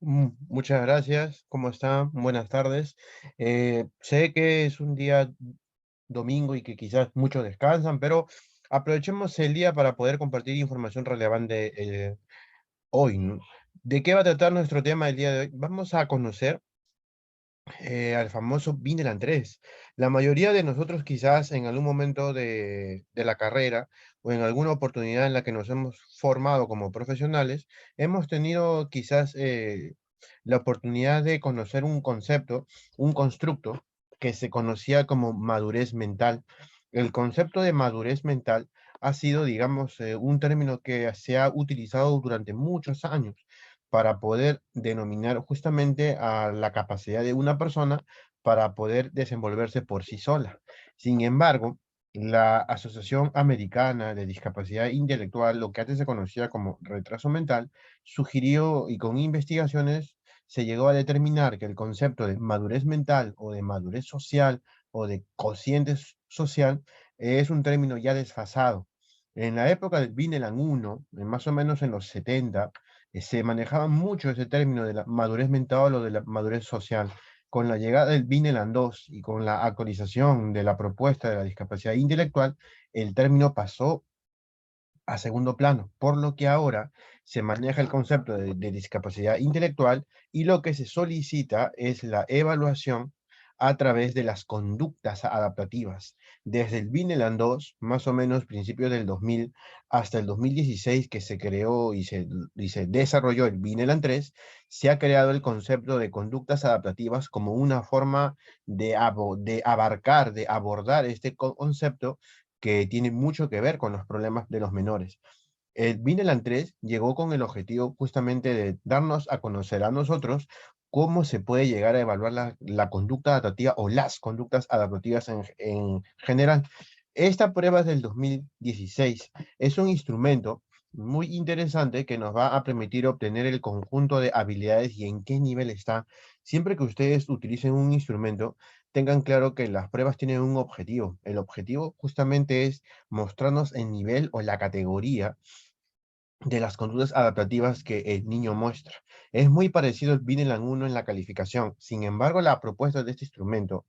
Muchas gracias, ¿cómo están? Buenas tardes. Sé que es un día domingo y que quizás muchos descansan, pero aprovechemos el día para poder compartir información relevante hoy, ¿no? ¿De qué va a tratar nuestro tema el día de hoy? Vamos a conocer al famoso Vineland 3. La mayoría de nosotros quizás en algún momento de la carrera o en alguna oportunidad en la que nos hemos formado como profesionales, hemos tenido quizás la oportunidad de conocer un concepto, un constructo que se conocía como madurez mental. El concepto de madurez mental ha sido, digamos, un término que se ha utilizado durante muchos años para poder denominar justamente a la capacidad de una persona para poder desenvolverse por sí sola. Sin embargo, la Asociación Americana de Discapacidad Intelectual, lo que antes se conocía como retraso mental, sugirió y con investigaciones se llegó a determinar que el concepto de madurez mental o de madurez social o de social es un término ya desfasado. En la época del Vineland 1, más o menos en los 70, se manejaba mucho ese término de la madurez mental o de la madurez social. Con la llegada del Vineland 2 y con la actualización de la propuesta de la discapacidad intelectual, el término pasó a segundo plano, por lo que ahora se maneja el concepto de discapacidad intelectual y lo que se solicita es la evaluación a través de las conductas adaptativas. Desde el Vineland 2, más o menos principios del 2000, hasta el 2016 que se creó y se desarrolló el Vineland 3, se ha creado el concepto de conductas adaptativas como una forma de abarcar, de abordar este concepto que tiene mucho que ver con los problemas de los menores. El Vineland 3 llegó con el objetivo justamente de darnos a conocer a nosotros cómo se puede llegar a evaluar la conducta adaptativa o las conductas adaptativas en general. Esta prueba es del 2016. Es un instrumento muy interesante que nos va a permitir obtener el conjunto de habilidades y en qué nivel está. Siempre que ustedes utilicen un instrumento, tengan claro que las pruebas tienen un objetivo. El objetivo justamente es mostrarnos el nivel o la categoría de las conductas adaptativas que el niño muestra. Es muy parecido al Vineland 1 en la calificación. Sin embargo, la propuesta de este instrumento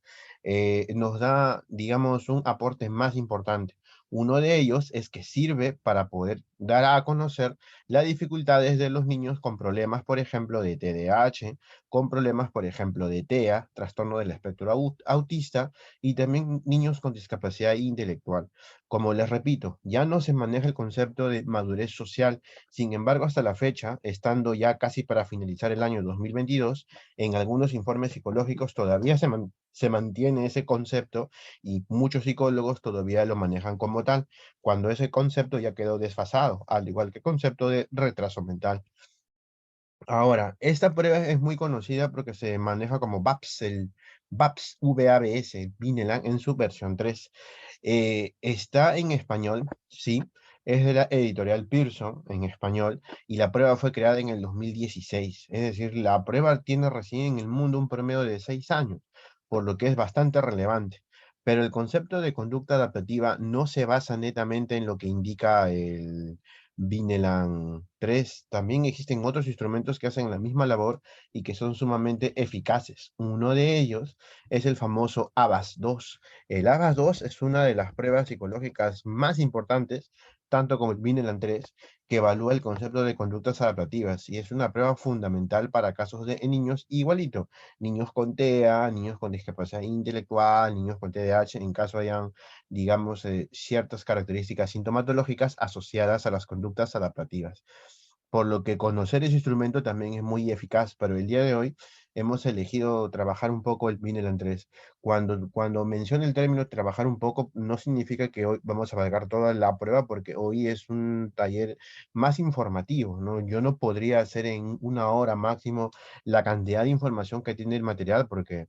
nos da, digamos, un aporte más importante. Uno de ellos es que sirve para poder dar a conocer las dificultades de los niños con problemas, por ejemplo, de TDAH, con problemas, por ejemplo, de TEA, trastorno del espectro autista, y también niños con discapacidad intelectual. Como les repito, ya no se maneja el concepto de madurez social. Sin embargo, hasta la fecha, estando ya casi para finalizar el año 2022, en algunos informes psicológicos todavía se mantiene ese concepto y muchos psicólogos todavía lo manejan como tal, cuando ese concepto ya quedó desfasado, al igual que el concepto de retraso mental. Ahora, esta prueba es muy conocida porque se maneja como VAPS, el VAPS, VABS, Vineland en su versión 3. Está en español, sí, es de la editorial Pearson en español y la prueba fue creada en el 2016. Es decir, la prueba tiene recién en el mundo un promedio de 6 años, por lo que es bastante relevante. Pero el concepto de conducta adaptativa no se basa netamente en lo que indica el Vineland 3. También existen otros instrumentos que hacen la misma labor y que son sumamente eficaces. Uno de ellos es el famoso ABAS-2. El ABAS-2 es una de las pruebas psicológicas más importantes, tanto como el Vineland 3, que evalúa el concepto de conductas adaptativas y es una prueba fundamental para casos de en niños igualito, niños con TEA, niños con discapacidad intelectual, niños con TDAH, en caso hayan digamos, ciertas características sintomatológicas asociadas a las conductas adaptativas. Por lo que conocer ese instrumento también es muy eficaz, pero el día de hoy hemos elegido trabajar un poco el Vineland 3. Cuando menciono el término trabajar un poco, no significa que hoy vamos a abarcar toda la prueba, porque hoy es un taller más informativo, ¿no? Yo no podría hacer en una hora máximo la cantidad de información que tiene el material, porque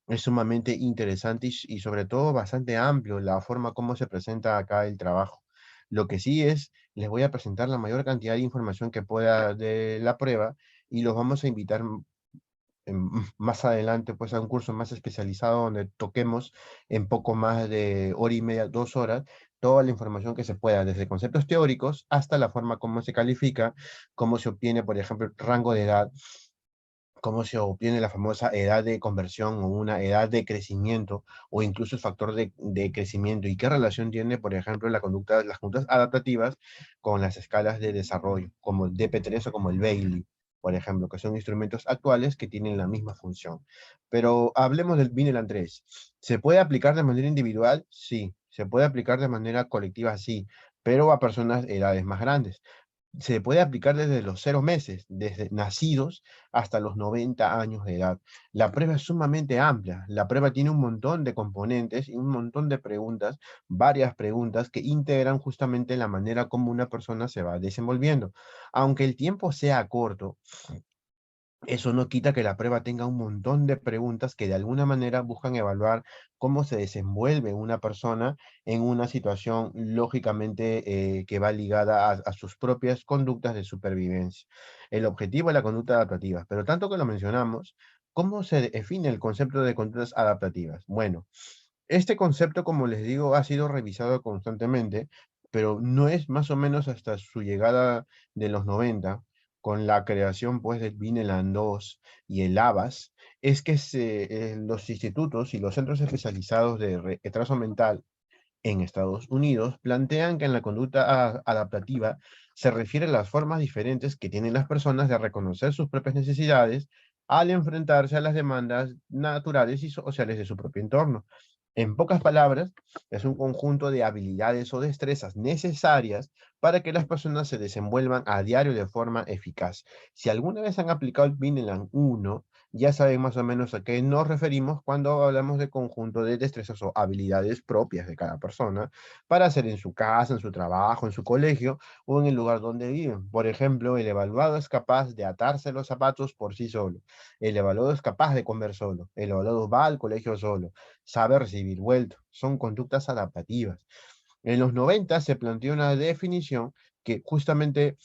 es sumamente interesante y sobre todo bastante amplio la forma como se presenta acá el trabajo. Lo que sí es, les voy a presentar la mayor cantidad de información que pueda de la prueba y los vamos a invitar más adelante pues a un curso más especializado donde toquemos en poco más de hora y media, 2 horas, toda la información que se pueda, desde conceptos teóricos hasta la forma como se califica, cómo se obtiene, por ejemplo, el rango de edad cómo se obtiene la famosa edad de conversión o una edad de crecimiento o incluso el factor de crecimiento y qué relación tiene, por ejemplo, las conductas adaptativas con las escalas de desarrollo, como el DP3 o como el Bailey, por ejemplo, que son instrumentos actuales que tienen la misma función. Pero hablemos del Vineland 3. ¿Se puede aplicar de manera individual? Sí. ¿Se puede aplicar de manera colectiva? Sí, pero a personas de edades más grandes. Se puede aplicar desde los 0 meses, desde nacidos hasta los 90 años de edad. La prueba es sumamente amplia. La prueba tiene un montón de componentes y un montón de preguntas, varias preguntas que integran justamente la manera como una persona se va desenvolviendo. Aunque el tiempo sea corto, eso no quita que la prueba tenga un montón de preguntas que de alguna manera buscan evaluar cómo se desenvuelve una persona en una situación lógicamente que va ligada a sus propias conductas de supervivencia. El objetivo es la conducta adaptativa, pero tanto que lo mencionamos, ¿cómo se define el concepto de conductas adaptativas? Bueno, este concepto, como les digo, ha sido revisado constantemente, pero no es más o menos hasta su llegada de los 90 con la creación pues del Vineland 2 y el ABAS, es que los institutos y los centros especializados de retraso mental en Estados Unidos plantean que en la conducta adaptativa se refiere a las formas diferentes que tienen las personas de reconocer sus propias necesidades al enfrentarse a las demandas naturales y sociales de su propio entorno. En pocas palabras, es un conjunto de habilidades o destrezas necesarias para que las personas se desenvuelvan a diario de forma eficaz. Si alguna vez han aplicado el Vineland 1, ya saben más o menos a qué nos referimos cuando hablamos de conjunto de destrezas o habilidades propias de cada persona para hacer en su casa, en su trabajo, en su colegio o en el lugar donde viven. Por ejemplo, el evaluado es capaz de atarse los zapatos por sí solo. El evaluado es capaz de comer solo. El evaluado va al colegio solo. Sabe recibir vuelto. Son conductas adaptativas. En los 90 se planteó una definición que justamente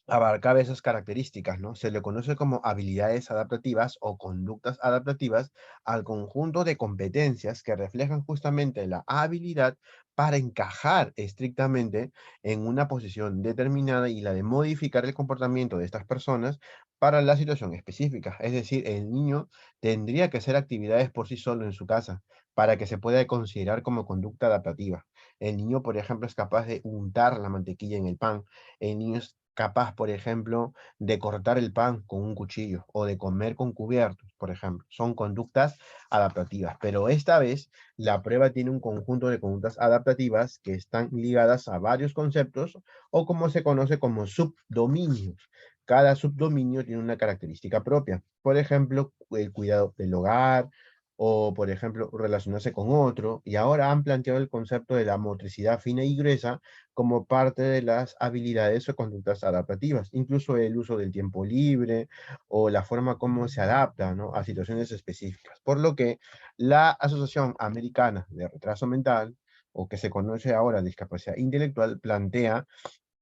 abarcaba esas características, ¿no? Se le conoce como habilidades adaptativas o conductas adaptativas al conjunto de competencias que reflejan justamente la habilidad para encajar estrictamente en una posición determinada y la de modificar el comportamiento de estas personas para la situación específica. Es decir, el niño tendría que hacer actividades por sí solo en su casa para que se pueda considerar como conducta adaptativa. El niño, por ejemplo, es capaz de untar la mantequilla en el pan. El niño es capaz, por ejemplo, de cortar el pan con un cuchillo o de comer con cubiertos, por ejemplo. Son conductas adaptativas, pero esta vez la prueba tiene un conjunto de conductas adaptativas que están ligadas a varios conceptos o como se conoce como subdominios. Cada subdominio tiene una característica propia. Por ejemplo, el cuidado del hogar, o, por ejemplo, relacionarse con otro, y ahora han planteado el concepto de la motricidad fina y gruesa como parte de las habilidades o conductas adaptativas, incluso el uso del tiempo libre o la forma como se adapta, ¿no?, a situaciones específicas. Por lo que la Asociación Americana de Retraso Mental, o que se conoce ahora discapacidad intelectual, plantea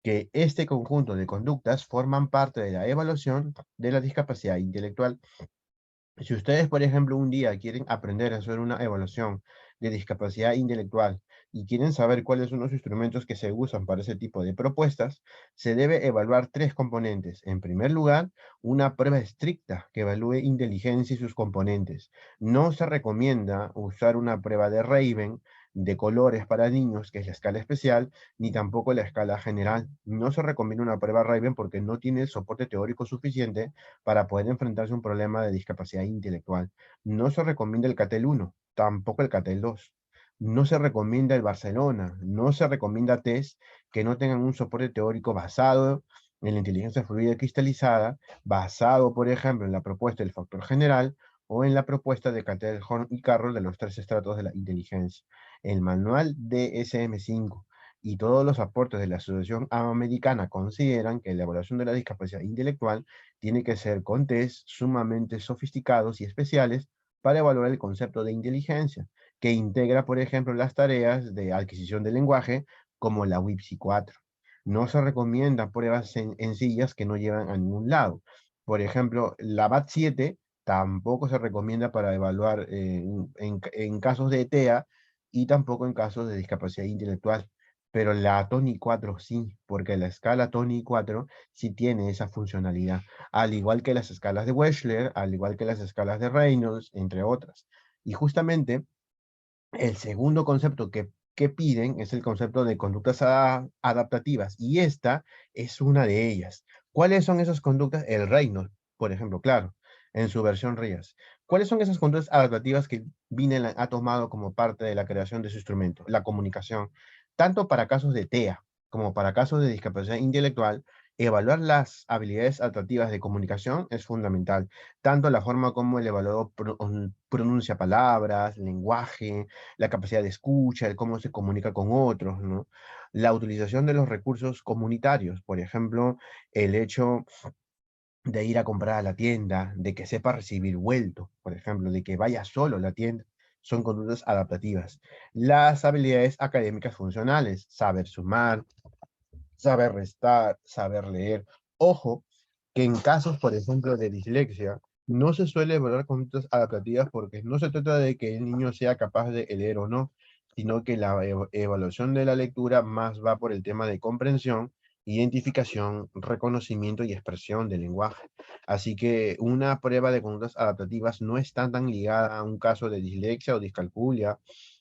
que este conjunto de conductas forman parte de la evaluación de la discapacidad intelectual. Si ustedes, por ejemplo, un día quieren aprender a hacer una evaluación de discapacidad intelectual y quieren saber cuáles son los instrumentos que se usan para ese tipo de propuestas, se debe evaluar tres componentes. En primer lugar, una prueba estricta que evalúe inteligencia y sus componentes. No se recomienda usar una prueba de Raven de colores para niños, que es la escala especial, ni tampoco la escala general. No se recomienda una prueba Raven porque no tiene el soporte teórico suficiente para poder enfrentarse a un problema de discapacidad intelectual. No se recomienda el CATEL 1, tampoco el CATEL 2. No se recomienda el Barcelona, no se recomienda test que no tengan un soporte teórico basado en la inteligencia fluida cristalizada, basado, por ejemplo, en la propuesta del factor general o en la propuesta de Cattell, Horn y Carroll de los tres estratos de la inteligencia. El manual DSM-5 y todos los aportes de la Asociación Americana consideran que la evaluación de la discapacidad intelectual tiene que ser con test sumamente sofisticados y especiales para evaluar el concepto de inteligencia, que integra, por ejemplo, las tareas de adquisición del lenguaje como la WIPSI 4. No se recomiendan pruebas sencillas que no llevan a ningún lado. Por ejemplo, la BAT-7 tampoco se recomienda para evaluar en casos de TEA y tampoco en casos de discapacidad intelectual. pero la Tony 4 sí, porque la escala Tony 4 sí tiene esa funcionalidad, al igual que las escalas de Wechsler, al igual que las escalas de Reynolds, entre otras. Y justamente el segundo concepto que piden es el concepto de conductas adaptativas, y esta es una de ellas. ¿Cuáles son esas conductas? El Reynolds, por ejemplo, claro, en su versión RIAS. ¿Cuáles son esas conductas adaptativas que Binet ha tomado como parte de la creación de su instrumento? La comunicación, tanto para casos de TEA como para casos de discapacidad intelectual. Evaluar las habilidades adaptativas de comunicación es fundamental, tanto la forma como el evaluador pronuncia palabras, lenguaje, la capacidad de escucha, el cómo se comunica con otros, ¿no? La utilización de los recursos comunitarios, por ejemplo, el hecho de ir a comprar a la tienda, de que sepa recibir vuelto, por ejemplo, de que vaya solo a la tienda, son conductas adaptativas. Las habilidades académicas funcionales, saber sumar, saber restar, saber leer. Ojo, que en casos, por ejemplo, de dislexia, no se suele evaluar conductas adaptativas porque no se trata de que el niño sea capaz de leer o no, sino que la evaluación de la lectura más va por el tema de comprensión, identificación, reconocimiento y expresión del lenguaje. Así que una prueba de conductas adaptativas no está tan ligada a un caso de dislexia o discalculia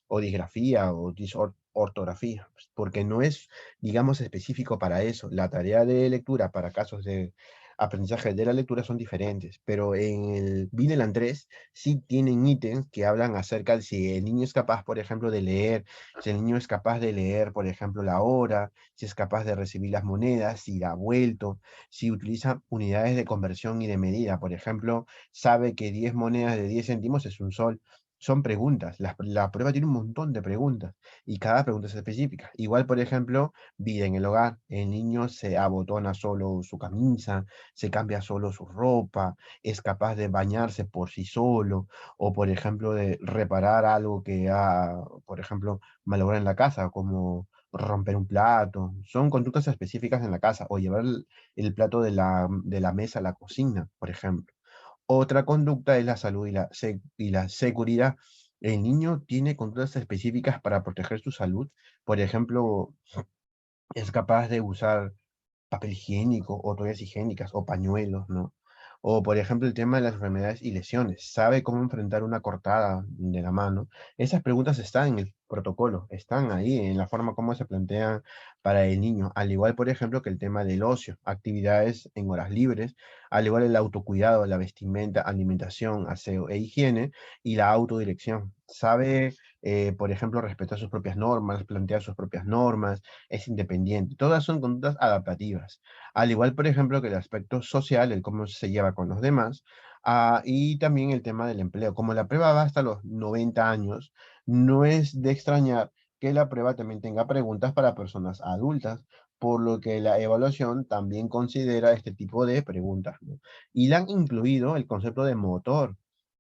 o disgrafía o disortografía, porque no es, digamos, específico para eso. La tarea de lectura para casos de aprendizaje de la lectura son diferentes, pero en el Vineland 3 sí tienen ítems que hablan acerca de si el niño es capaz, por ejemplo, de leer, si el niño es capaz de leer, por ejemplo, la hora, si es capaz de recibir las monedas, si da vuelto, si utiliza unidades de conversión y de medida, por ejemplo, sabe que 10 monedas de 10 céntimos es un sol. Son preguntas, la prueba tiene un montón de preguntas y cada pregunta es específica. Igual, por ejemplo, vida en el hogar. El niño se abotona solo su camisa, se cambia solo su ropa, es capaz de bañarse por sí solo, o por ejemplo de reparar algo que ha, por ejemplo, malogrado en la casa, como romper un plato. Son conductas específicas en la casa, o llevar el plato de la mesa a la cocina, por ejemplo. Otra conducta es la salud y la seguridad. El niño tiene conductas específicas para proteger su salud. Por ejemplo, es capaz de usar papel higiénico o toallas higiénicas o pañuelos, ¿no? O por ejemplo el tema de las enfermedades y lesiones. ¿Sabe cómo enfrentar una cortada de la mano? Esas preguntas están en el protocolo, están ahí en la forma como se plantean para el niño. Al igual, por ejemplo, que el tema del ocio, actividades en horas libres, al igual el autocuidado, la vestimenta, alimentación, aseo e higiene y la autodirección. ¿Sabe, por ejemplo, respetar sus propias normas, plantear sus propias normas? Es independiente. Todas son conductas adaptativas. Al igual, por ejemplo, que el aspecto social, el cómo se lleva con los demás, y también el tema del empleo. Como la prueba va hasta los 90 años, no es de extrañar que la prueba también tenga preguntas para personas adultas, por lo que la evaluación también considera este tipo de preguntas, ¿no? Y le han incluido el concepto de motor,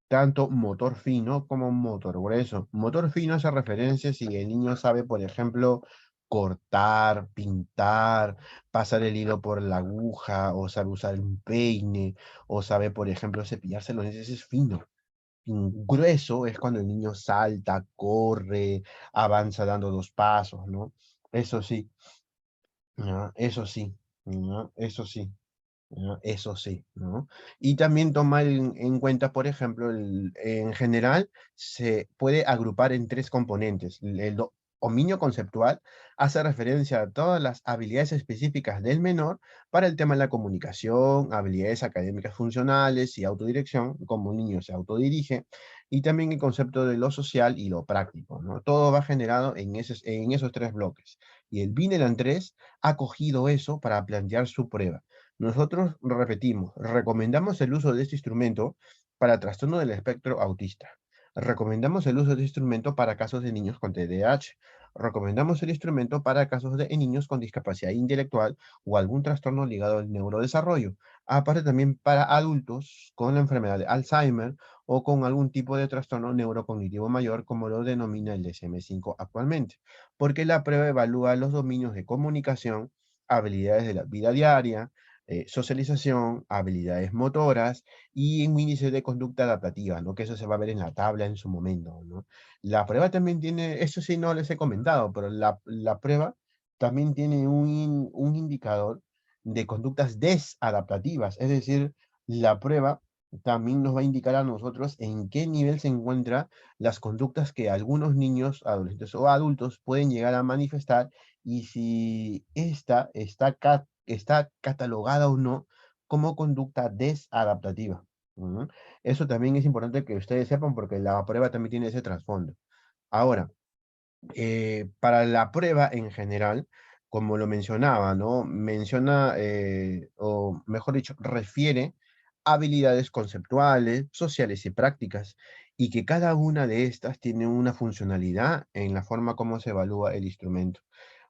tanto motor fino como motor grueso. Motor fino hace referencia si el niño sabe, por ejemplo, cortar, pintar, pasar el hilo por la aguja, o sabe usar un peine, o sabe, por ejemplo, cepillarse los dientes, es fino. Grueso es cuando el niño salta, corre, avanza dando dos pasos, ¿no? Eso sí, ¿no? Eso sí, ¿no? Eso sí. ¿No? Eso sí, ¿no? Y también tomar en cuenta, por ejemplo, en general se puede agrupar en tres componentes. Dominio conceptual hace referencia a todas las habilidades específicas del menor para el tema de la comunicación, habilidades académicas funcionales y autodirección, como un niño se autodirige, y también el concepto de lo social y lo práctico, ¿no? Todo va generado en esos tres bloques. Y el Vineland 3 ha cogido eso para plantear su prueba. Nosotros repetimos, recomendamos el uso de este instrumento para trastorno del espectro autista. Recomendamos el uso de este instrumento para casos de niños con TDAH. Recomendamos el instrumento para casos de niños con discapacidad intelectual o algún trastorno ligado al neurodesarrollo. Aparte también para adultos con la enfermedad de Alzheimer o con algún tipo de trastorno neurocognitivo mayor, como lo denomina el DSM-5 actualmente, porque la prueba evalúa los dominios de comunicación, habilidades de la vida diaria, socialización, habilidades motoras y un índice de conducta adaptativa, ¿no? Que eso se va a ver en la tabla en su momento, ¿no? La prueba también tiene, eso sí no les he comentado, pero la prueba también tiene un indicador de conductas desadaptativas, es decir, la prueba también nos va a indicar a nosotros en qué nivel se encuentran las conductas que algunos niños, adolescentes o adultos pueden llegar a manifestar y si esta está catalogada o no como conducta desadaptativa. ¿Mm? Eso también es importante que ustedes sepan porque la prueba también tiene ese trasfondo. Ahora, para la prueba en general, como lo mencionaba, ¿no? Menciona, o mejor dicho, refiere habilidades conceptuales, sociales y prácticas, y que cada una de estas tiene una funcionalidad en la forma como se evalúa el instrumento.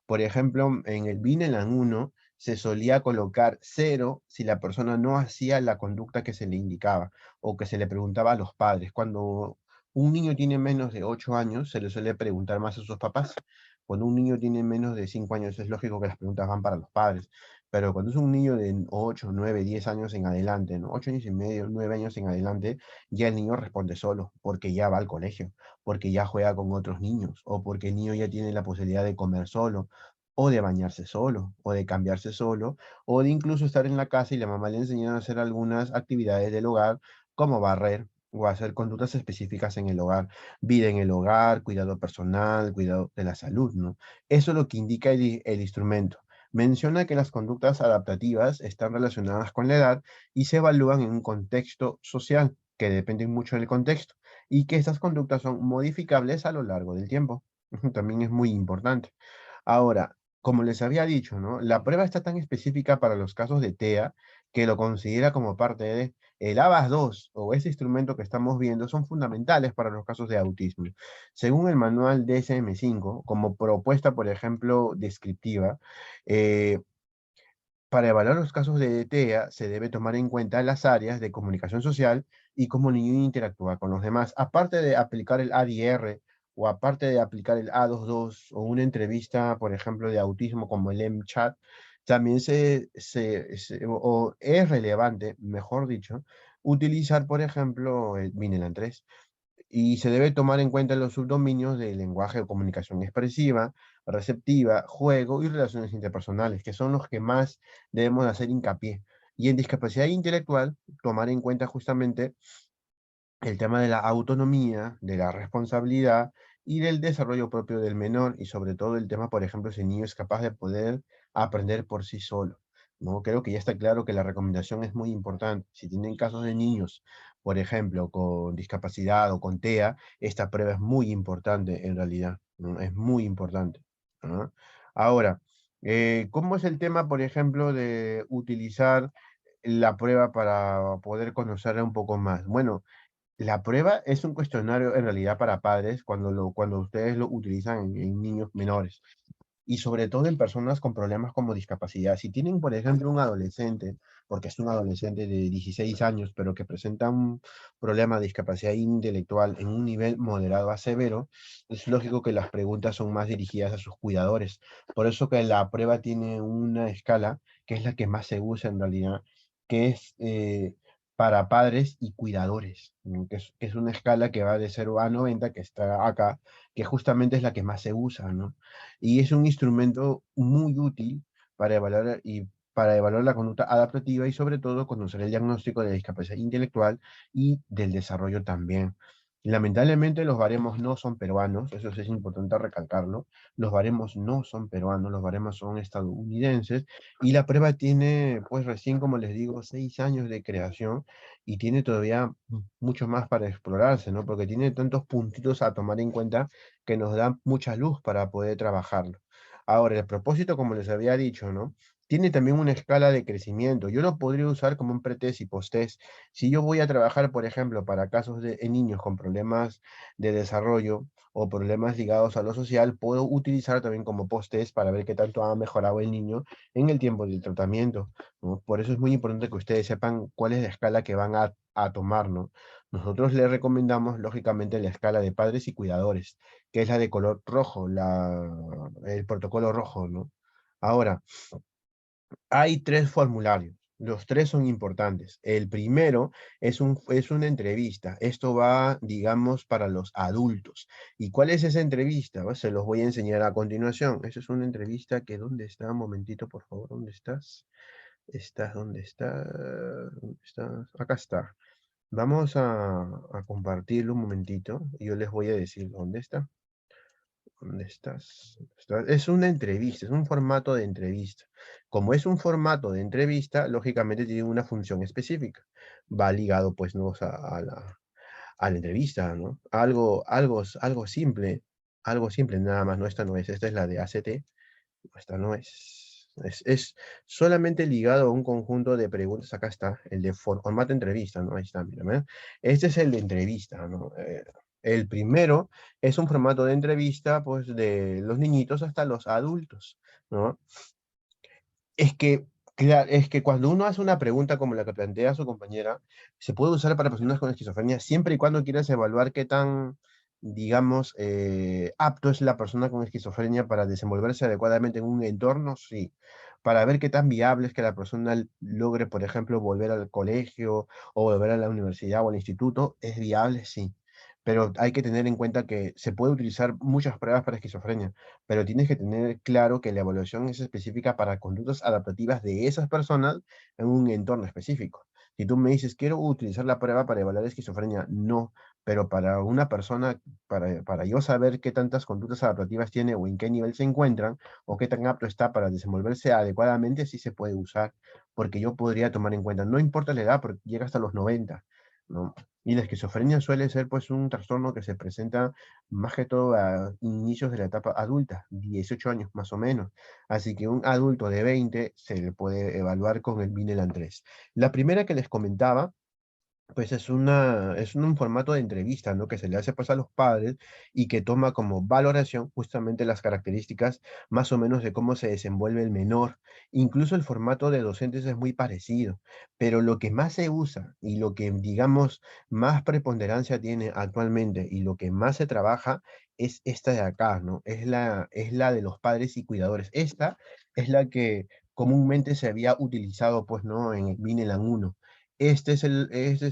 Por ejemplo, en el Bineland 1 se solía colocar cero si la persona no hacía la conducta que se le indicaba o que se le preguntaba a los padres. Cuando un niño tiene menos de 8 años, se le suele preguntar más a sus papás. Cuando un niño tiene menos de 5 años, es lógico que las preguntas van para los padres. Pero cuando es un niño de 8, 9, 10 años en adelante, ¿no? 8 años y medio, 9 años en adelante, ya el niño responde solo, porque ya va al colegio, porque ya juega con otros niños, o porque el niño ya tiene la posibilidad de comer solo, o de bañarse solo, o de cambiarse solo, o de incluso estar en la casa y la mamá le enseña a hacer algunas actividades del hogar, como barrer, o hacer conductas específicas en el hogar, vida en el hogar, cuidado personal, cuidado de la salud, ¿no? Eso es lo que indica el instrumento. Menciona que las conductas adaptativas están relacionadas con la edad y se evalúan en un contexto social, que depende mucho del contexto, y que estas conductas son modificables a lo largo del tiempo. También es muy importante. Ahora, como les había dicho, ¿no? La prueba está tan específica para los casos de TEA que lo considera como parte de el ABAS-2 o ese instrumento que estamos viendo son fundamentales para los casos de autismo. Según el manual DSM-5, como propuesta, por ejemplo, descriptiva, eh, para evaluar los casos de TEA se debe tomar en cuenta las áreas de comunicación social y cómo el niño interactúa con los demás. Aparte de aplicar el ADR o aparte de aplicar el A22 o una entrevista, por ejemplo, de autismo como el MChat, también o es relevante, mejor dicho, utilizar, por ejemplo, el Vineland 3 y se debe tomar en cuenta los subdominios del lenguaje de comunicación expresiva, receptiva, juego y relaciones interpersonales, que son los que más debemos hacer hincapié. Y en discapacidad intelectual, tomar en cuenta justamente el tema de la autonomía, de la responsabilidad y del desarrollo propio del menor y sobre todo el tema, por ejemplo, si el niño es capaz de poder aprender por sí solo, ¿no? Creo que ya está claro que la recomendación es muy importante. Si tienen casos de niños, por ejemplo, con discapacidad o con TEA, esta prueba es muy importante en realidad, ¿no? Es muy importante, ¿no? Ahora, ¿cómo es el tema, por ejemplo, de utilizar la prueba para poder conocerla un poco más? Bueno, la prueba es un cuestionario en realidad para padres cuando ustedes lo utilizan en niños menores y sobre todo en personas con problemas como discapacidad. Si tienen, por ejemplo, un adolescente, porque es un adolescente de 16 años, pero que presenta un problema de discapacidad intelectual en un nivel moderado a severo, es lógico que las preguntas son más dirigidas a sus cuidadores. Por eso que la prueba tiene una escala que es la que más se usa en realidad, que es para padres y cuidadores, ¿no? Que es una escala que va de 0 a 90, que está acá, que justamente es la que más se usa, ¿no? Y es un instrumento muy útil para evaluar la conducta adaptativa y sobre todo conocer el diagnóstico de discapacidad intelectual y del desarrollo también. Lamentablemente los baremos no son peruanos, eso sí es importante recalcarlo. Los baremos no son peruanos, los baremos son estadounidenses y la prueba tiene, pues recién, como les digo, 6 años de creación y tiene todavía mucho más para explorarse, ¿no? Porque tiene tantos puntitos a tomar en cuenta que nos da mucha luz para poder trabajarlo. Ahora, el propósito, como les había dicho, ¿no? Tiene también una escala de crecimiento. Yo lo podría usar como un pretest y posttest. Si yo voy a trabajar, por ejemplo, para casos en niños con problemas de desarrollo o problemas ligados a lo social, puedo utilizar también como posttest para ver qué tanto ha mejorado el niño en el tiempo del tratamiento, ¿no? Por eso es muy importante que ustedes sepan cuál es la escala que van a tomar, ¿no? Nosotros les recomendamos, lógicamente, la escala de padres y cuidadores, que es la de color rojo, el protocolo rojo, ¿no? Ahora, hay 3 formularios, Los tres son importantes. El primero es una entrevista. Esto va, digamos, para los adultos. ¿Y cuál es esa entrevista? Pues, se los voy a enseñar a continuación. Esa es una entrevista que, ¿dónde está? Un momentito, por favor, ¿dónde estás? ¿Dónde está? ¿Dónde estás? Acá está. Vamos a compartirlo un momentito. Yo les voy a decir dónde está. ¿Dónde estás? Es una entrevista, es un formato de entrevista. Como es un formato de entrevista, lógicamente tiene una función específica. Va ligado, pues, ¿no? O sea, a la entrevista, ¿no? Algo simple, nada más, ¿no? Esta no es, esta es la de ACT, esta no es. Es solamente ligado a un conjunto de preguntas. Acá está, el de formato de entrevista, ¿no? Ahí está, mira, ¿ven? Este es el de entrevista, ¿no? El primero es un formato de entrevista, pues, de los niñitos hasta los adultos, ¿no? Es que, es que cuando uno hace una pregunta como la que plantea su compañera, se puede usar para personas con esquizofrenia siempre y cuando quieras evaluar qué tan, digamos, apto es la persona con esquizofrenia para desenvolverse adecuadamente en un entorno, sí. Para ver qué tan viable es que la persona logre, por ejemplo, volver al colegio o volver a la universidad o al instituto, es viable, sí. Pero hay que tener en cuenta que se puede utilizar muchas pruebas para esquizofrenia, pero tienes que tener claro que la evaluación es específica para conductas adaptativas de esas personas en un entorno específico. Si tú me dices, quiero utilizar la prueba para evaluar esquizofrenia, no, pero para una persona, para yo saber qué tantas conductas adaptativas tiene o en qué nivel se encuentran o qué tan apto está para desenvolverse adecuadamente, sí se puede usar, porque yo podría tomar en cuenta, no importa la edad, porque llega hasta los 90, ¿no? Y la esquizofrenia suele ser pues un trastorno que se presenta más que todo a inicios de la etapa adulta, 18 años más o menos. Así que un adulto de 20 se le puede evaluar con el Vineland 3. La primera que les comentaba pues es un formato de entrevista, ¿no? Que se le hace pues a los padres y que toma como valoración justamente las características más o menos de cómo se desenvuelve el menor. Incluso el formato de docentes es muy parecido, pero lo que más se usa y lo que, digamos, más preponderancia tiene actualmente y lo que más se trabaja es esta de acá, ¿no? Es la de los padres y cuidadores. Esta es la que comúnmente se había utilizado, pues, ¿no? En el Minelan 1. Este es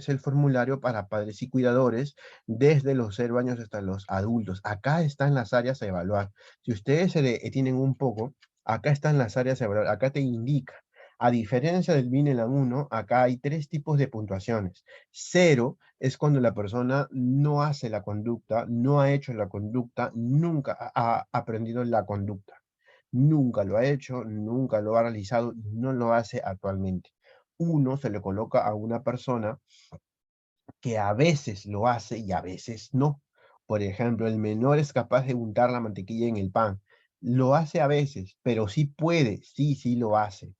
el formulario para padres y cuidadores desde los 0 años hasta los adultos. Acá están las áreas a evaluar. Si ustedes tienen un poco, acá están las áreas a evaluar. Acá te indica. A diferencia del Vineland 1, acá hay tres tipos de puntuaciones. Cero es cuando la persona no hace la conducta, no ha hecho la conducta, nunca ha aprendido la conducta. Nunca lo ha hecho, nunca lo ha realizado y no lo hace actualmente. Uno se le coloca a una persona que a veces lo hace y a veces no. Por ejemplo, el menor es capaz de untar la mantequilla en el pan. Lo hace a veces, pero sí puede, sí lo hace.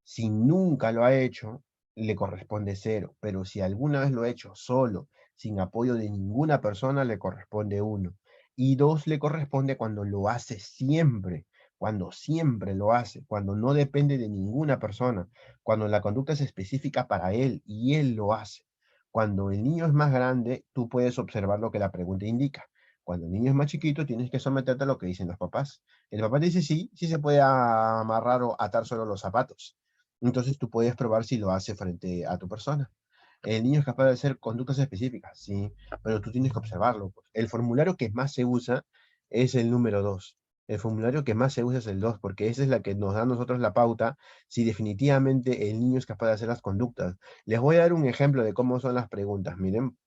Si nunca lo ha hecho, le corresponde 0, pero si alguna vez lo ha hecho solo, sin apoyo de ninguna persona, le corresponde 1. Y 2 le corresponde cuando lo hace siempre, cuando siempre lo hace, cuando no depende de ninguna persona, cuando la conducta es específica para él y él lo hace. Cuando el niño es más grande, tú puedes observar lo que la pregunta indica. Cuando el niño es más chiquito, tienes que someterte a lo que dicen los papás. El papá dice sí, sí se puede amarrar o atar solo los zapatos. Entonces tú puedes probar si lo hace frente a tu persona. El niño es capaz de hacer conductas específicas, sí, pero tú tienes que observarlo, pues. El formulario que más se usa es el número 2. El formulario que más se usa es el 2, porque esa es la que nos da a nosotros la pauta si definitivamente el niño es capaz de hacer las conductas. Les voy a dar un ejemplo de cómo son las preguntas. Miren,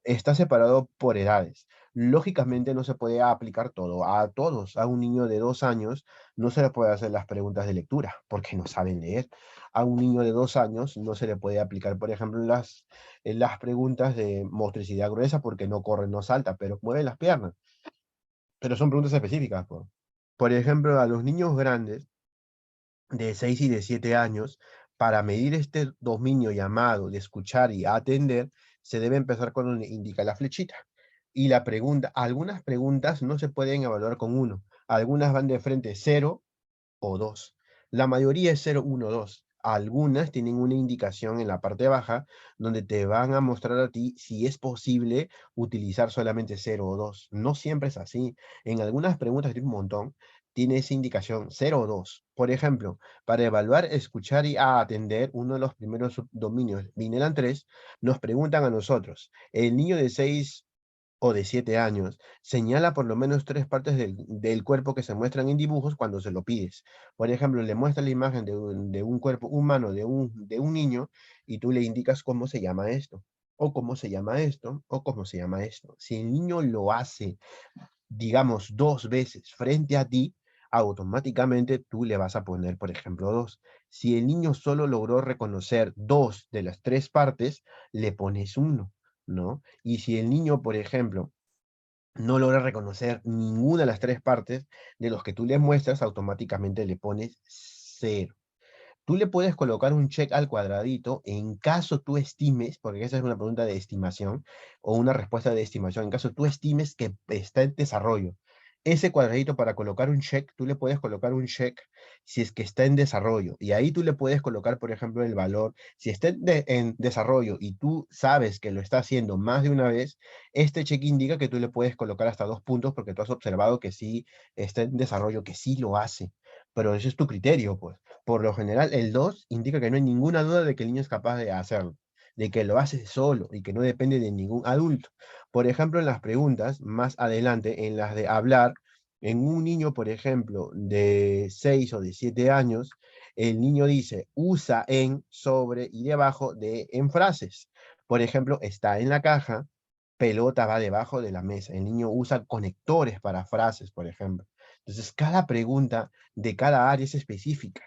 está separado por edades. Lógicamente no se puede aplicar todo a todos. A un niño de 2 años no se le puede hacer las preguntas de lectura porque no saben leer. A un niño de 2 años no se le puede aplicar, por ejemplo, las preguntas de motricidad gruesa porque no corre, no salta, pero mueve las piernas. Pero son preguntas específicas, po. Por ejemplo, a los niños grandes de 6 y de 7 años, para medir este dominio llamado de escuchar y atender, se debe empezar con donde indica la flechita. Y la pregunta, algunas preguntas no se pueden evaluar con 1, algunas van de frente 0 o 2. La mayoría es 0, 1, 2. Algunas tienen una indicación en la parte baja donde te van a mostrar a ti si es posible utilizar solamente 0 o 2. No siempre es así. En algunas preguntas, hay un montón, tiene esa indicación 0 o 2. Por ejemplo, para evaluar, escuchar y atender, uno de los primeros subdominios, Vineland 3, nos preguntan a nosotros, el niño de 6 o de 7 años, señala por lo menos 3 partes del cuerpo que se muestran en dibujos cuando se lo pides. Por ejemplo, le muestra la imagen de un cuerpo humano de un niño y tú le indicas cómo se llama esto, o cómo se llama esto, o cómo se llama esto. Si el niño lo hace, digamos, 2 veces frente a ti, automáticamente tú le vas a poner, por ejemplo, 2. Si el niño solo logró reconocer 2 de las 3 partes, le pones 1, ¿no? Y si el niño, por ejemplo, no logra reconocer ninguna de las 3 partes de los que tú le muestras, automáticamente le pones 0. Tú le puedes colocar un check al cuadradito en caso tú estimes, porque esa es una pregunta de estimación o una respuesta de estimación, en caso tú estimes que está en desarrollo. Ese cuadradito para colocar un check, tú le puedes colocar un check si es que está en desarrollo. Y ahí tú le puedes colocar, por ejemplo, el valor. Si está en desarrollo y tú sabes que lo está haciendo más de una vez, este check indica que tú le puedes colocar hasta 2 puntos porque tú has observado que sí está en desarrollo, que sí lo hace. Pero ese es tu criterio, pues. Por lo general, el 2 indica que no hay ninguna duda de que el niño es capaz de hacerlo, de que lo hace solo y que no depende de ningún adulto. Por ejemplo, en las preguntas, más adelante, en las de hablar, en un niño, por ejemplo, de 6 o de 7 años, el niño dice, usa en, sobre y debajo de en frases. Por ejemplo, está en la caja, pelota va debajo de la mesa. El niño usa conectores para frases, por ejemplo. Entonces, cada pregunta de cada área es específica.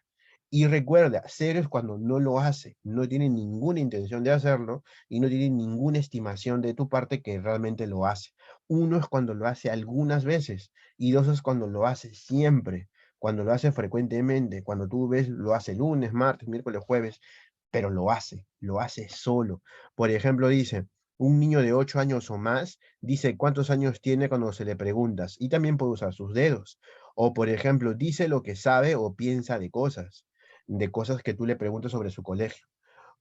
Y recuerda, cero es cuando no lo hace, no tiene ninguna intención de hacerlo y no tiene ninguna estimación de tu parte que realmente lo hace. Uno es cuando lo hace algunas veces y dos es cuando lo hace siempre, cuando lo hace frecuentemente, cuando tú ves lo hace lunes, martes, miércoles, jueves, pero lo hace solo. Por ejemplo, dice, un niño de 8 años o más dice cuántos años tiene cuando se le preguntas y también puede usar sus dedos. O, por ejemplo, dice lo que sabe o piensa de cosas que tú le preguntas sobre su colegio.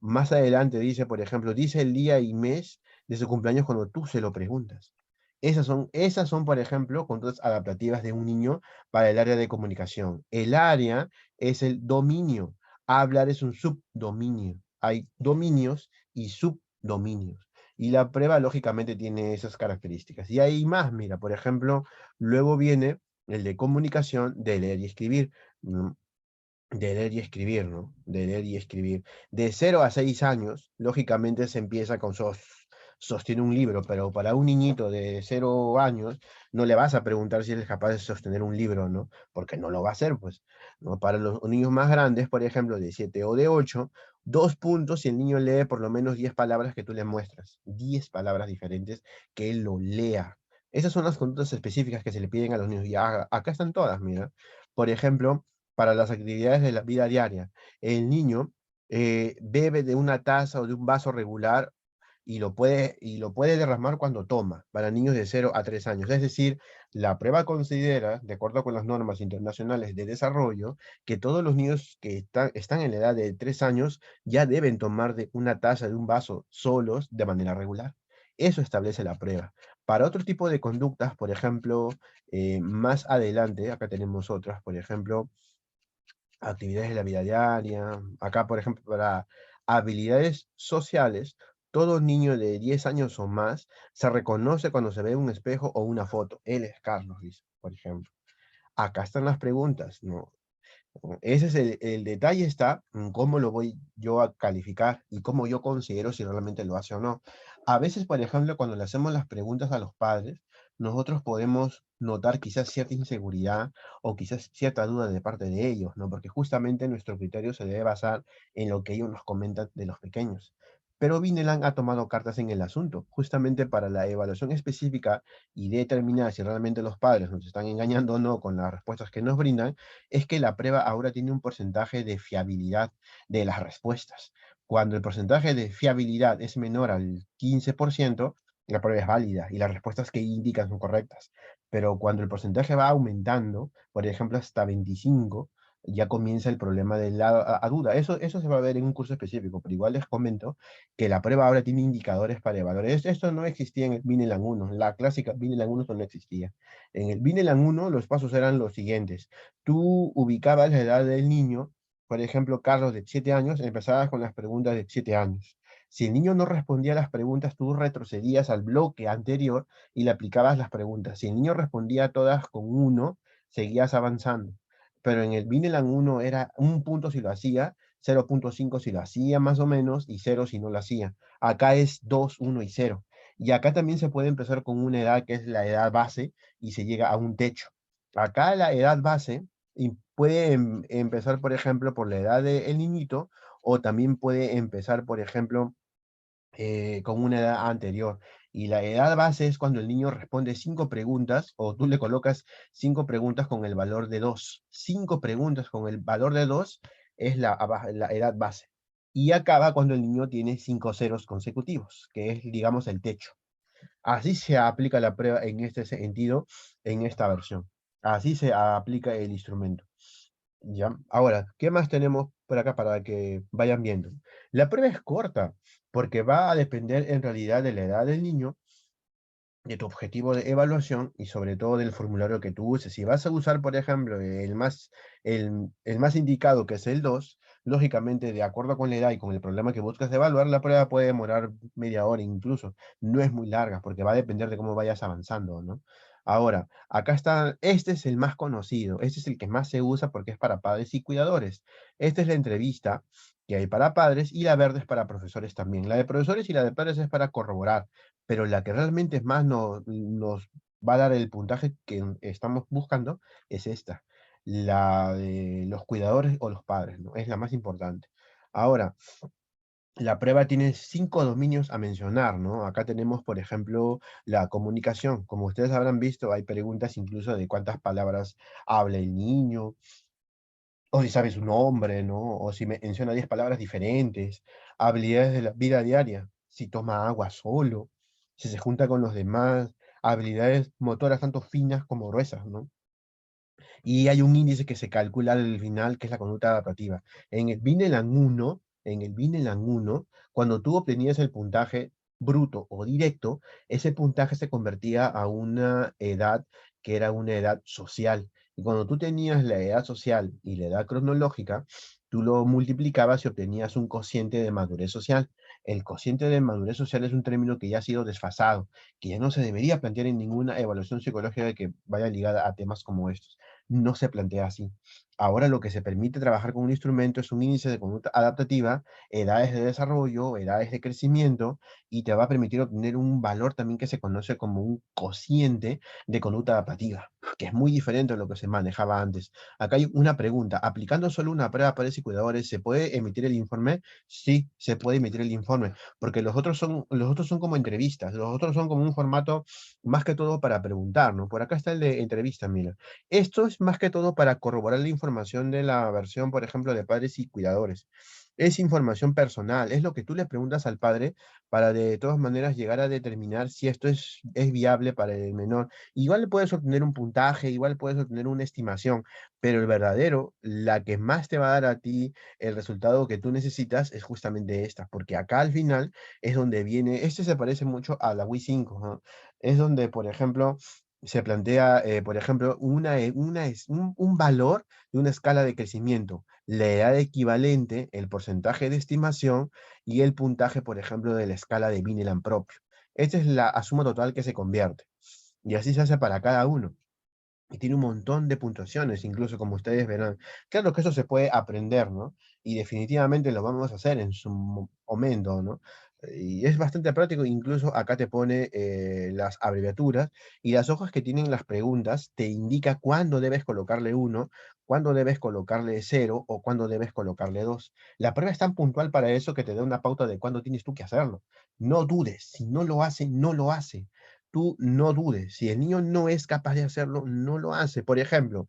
Más adelante dice, por ejemplo, dice el día y mes de su cumpleaños cuando tú se lo preguntas. Esas son, por ejemplo, conductas adaptativas de un niño para el área de comunicación. El área es el dominio. Hablar es un subdominio. Hay dominios y subdominios. Y la prueba, lógicamente, tiene esas características. Y hay más, mira, por ejemplo, luego viene el de comunicación, de leer y escribir. De leer y escribir, ¿no? De leer y escribir. De 0 a 6 años, lógicamente se empieza con sostiene un libro, pero para un niñito de 0 años no le vas a preguntar si él es capaz de sostener un libro, ¿no? Porque no lo va a hacer, pues, ¿no? Para los niños más grandes, por ejemplo, de 7 o de 8, 2 puntos si el niño lee por lo menos 10 palabras que tú le muestras, 10 palabras diferentes que él lo lea. Esas son las conductas específicas que se le piden a los niños. Y acá están todas, mira. Por ejemplo, para las actividades de la vida diaria. El niño bebe de una taza o de un vaso regular y lo puede derramar cuando toma, para niños de 0 a 3 años. Es decir, la prueba considera, de acuerdo con las normas internacionales de desarrollo, que todos los niños que están en la edad de 3 años ya deben tomar de una taza, de un vaso, solos, de manera regular. Eso establece la prueba. Para otro tipo de conductas, por ejemplo, más adelante, acá tenemos otras, por ejemplo, actividades de la vida diaria. Acá, por ejemplo, para habilidades sociales, todo niño de 10 años o más se reconoce cuando se ve un espejo o una foto. Él es Carlos, dice, por ejemplo. Acá están las preguntas, ¿no? Ese es el detalle está en cómo lo voy yo a calificar y cómo yo considero si realmente lo hace o no. A veces, por ejemplo, cuando le hacemos las preguntas a los padres, nosotros podemos notar quizás cierta inseguridad o quizás cierta duda de parte de ellos, ¿no? Porque justamente nuestro criterio se debe basar en lo que ellos nos comentan de los pequeños. Pero Vineland ha tomado cartas en el asunto, justamente para la evaluación específica y determinar si realmente los padres nos están engañando o no con las respuestas que nos brindan, es que la prueba ahora tiene un porcentaje de fiabilidad de las respuestas. Cuando el porcentaje de fiabilidad es menor al 15%, la prueba es válida y las respuestas que indican son correctas. Pero cuando el porcentaje va aumentando, por ejemplo, hasta 25, ya comienza el problema de la a duda. Eso se va a ver en un curso específico, pero igual les comento que la prueba ahora tiene indicadores para evaluar. Esto no existía en el Vineland 1, la clásica Vineland 1 esto no existía. En el Vineland 1 los pasos eran los siguientes. Tú ubicabas la edad del niño, por ejemplo, Carlos de 7 años, empezabas con las preguntas de 7 años. Si el niño no respondía a las preguntas, tú retrocedías al bloque anterior y le aplicabas las preguntas. Si el niño respondía a todas con uno, seguías avanzando. Pero en el Vineland 1 era un punto si lo hacía, 0,5 si lo hacía más o menos y 0 si no lo hacía. Acá es 2, 1 y 0. Y acá también se puede empezar con una edad que es la edad base y se llega a un techo. Acá la edad base y puede empezar, por ejemplo, por la edad del niñito o también puede empezar, por ejemplo, con una edad anterior. Y la edad base es cuando el niño responde 5 preguntas o tú le colocas 5 preguntas con el valor de 2. 5 preguntas con el valor de 2 es la edad base. Y acaba cuando el niño tiene 5 ceros consecutivos, que es, digamos, el techo. Así se aplica la prueba en este sentido, en esta versión. Así se aplica el instrumento. ¿Ya? Ahora, ¿qué más tenemos por acá para que vayan viendo? La prueba es corta, porque va a depender en realidad de la edad del niño, de tu objetivo de evaluación y sobre todo del formulario que tú uses. Si vas a usar, por ejemplo, el más indicado, que es el 2 lógicamente, de acuerdo con la edad y con el problema que buscas evaluar, la prueba puede demorar media hora incluso. No es muy larga, porque va a depender de cómo vayas avanzando, ¿no? Ahora, acá está, este es el más conocido, este es el que más se usa porque es para padres y cuidadores. Esta es la entrevista que hay para padres y la verde es para profesores también. La de profesores y la de padres es para corroborar, pero la que realmente es más nos va a dar el puntaje que estamos buscando es esta, la de los cuidadores o los padres, ¿no? Es la más importante. Ahora, la prueba tiene 5 dominios a mencionar, ¿no? Acá tenemos, por ejemplo, la comunicación. Como ustedes habrán visto, hay preguntas incluso de cuántas palabras habla el niño, o si sabe su nombre, ¿no? O si menciona 10 palabras diferentes, habilidades de la vida diaria, si toma agua solo, si se junta con los demás, habilidades motoras tanto finas como gruesas, ¿no? Y hay un índice que se calcula al final, que es la conducta adaptativa. En el Vineland 1, cuando tú obtenías el puntaje bruto o directo, ese puntaje se convertía a una edad que era una edad social. Y cuando tú tenías la edad social y la edad cronológica, tú lo multiplicabas y obtenías un cociente de madurez social. El cociente de madurez social es un término que ya ha sido desfasado, que ya no se debería plantear en ninguna evaluación psicológica que vaya ligada a temas como estos. No se plantea así. Ahora lo que se permite trabajar con un instrumento es un índice de conducta adaptativa, edades de desarrollo, edades de crecimiento, y te va a permitir obtener un valor también que se conoce como un cociente de conducta adaptativa, que es muy diferente a lo que se manejaba antes. Acá hay una pregunta, aplicando solo una prueba para padres y cuidadores, ¿se puede emitir el informe? Sí, se puede emitir el informe, porque los otros son como entrevistas, los otros son como un formato más que todo para preguntar, ¿no? Por acá está el de entrevista, mira. Esto es más que todo para corroborar la información de la versión, por ejemplo, de padres y cuidadores. Es información personal, es lo que tú le preguntas al padre para de todas maneras llegar a determinar si esto es viable para el menor. Igual puedes obtener un puntaje, igual puedes obtener una estimación, pero el verdadero, la que más te va a dar a ti el resultado que tú necesitas es justamente esta, porque acá al final es donde viene, este se parece mucho a la Wii 5, ¿no? Es donde, por ejemplo, se plantea, por ejemplo, un valor de una escala de crecimiento, la edad equivalente, el porcentaje de estimación y el puntaje, por ejemplo, de la escala de Vineland propio. Esta es la suma total que se convierte. Y así se hace para cada uno. Y tiene un montón de puntuaciones, incluso como ustedes verán. Claro que eso se puede aprender, ¿no? Y definitivamente lo vamos a hacer en su momento, ¿no? Y es bastante práctico, incluso acá te pone las abreviaturas y las hojas que tienen las preguntas te indica cuándo debes colocarle uno, cuándo debes colocarle cero o cuándo debes colocarle dos. La prueba es tan puntual para eso que te da una pauta de cuándo tienes tú que hacerlo. No dudes, si no lo hace, no lo hace. Tú no dudes, si el niño no es capaz de hacerlo, no lo hace. Por ejemplo,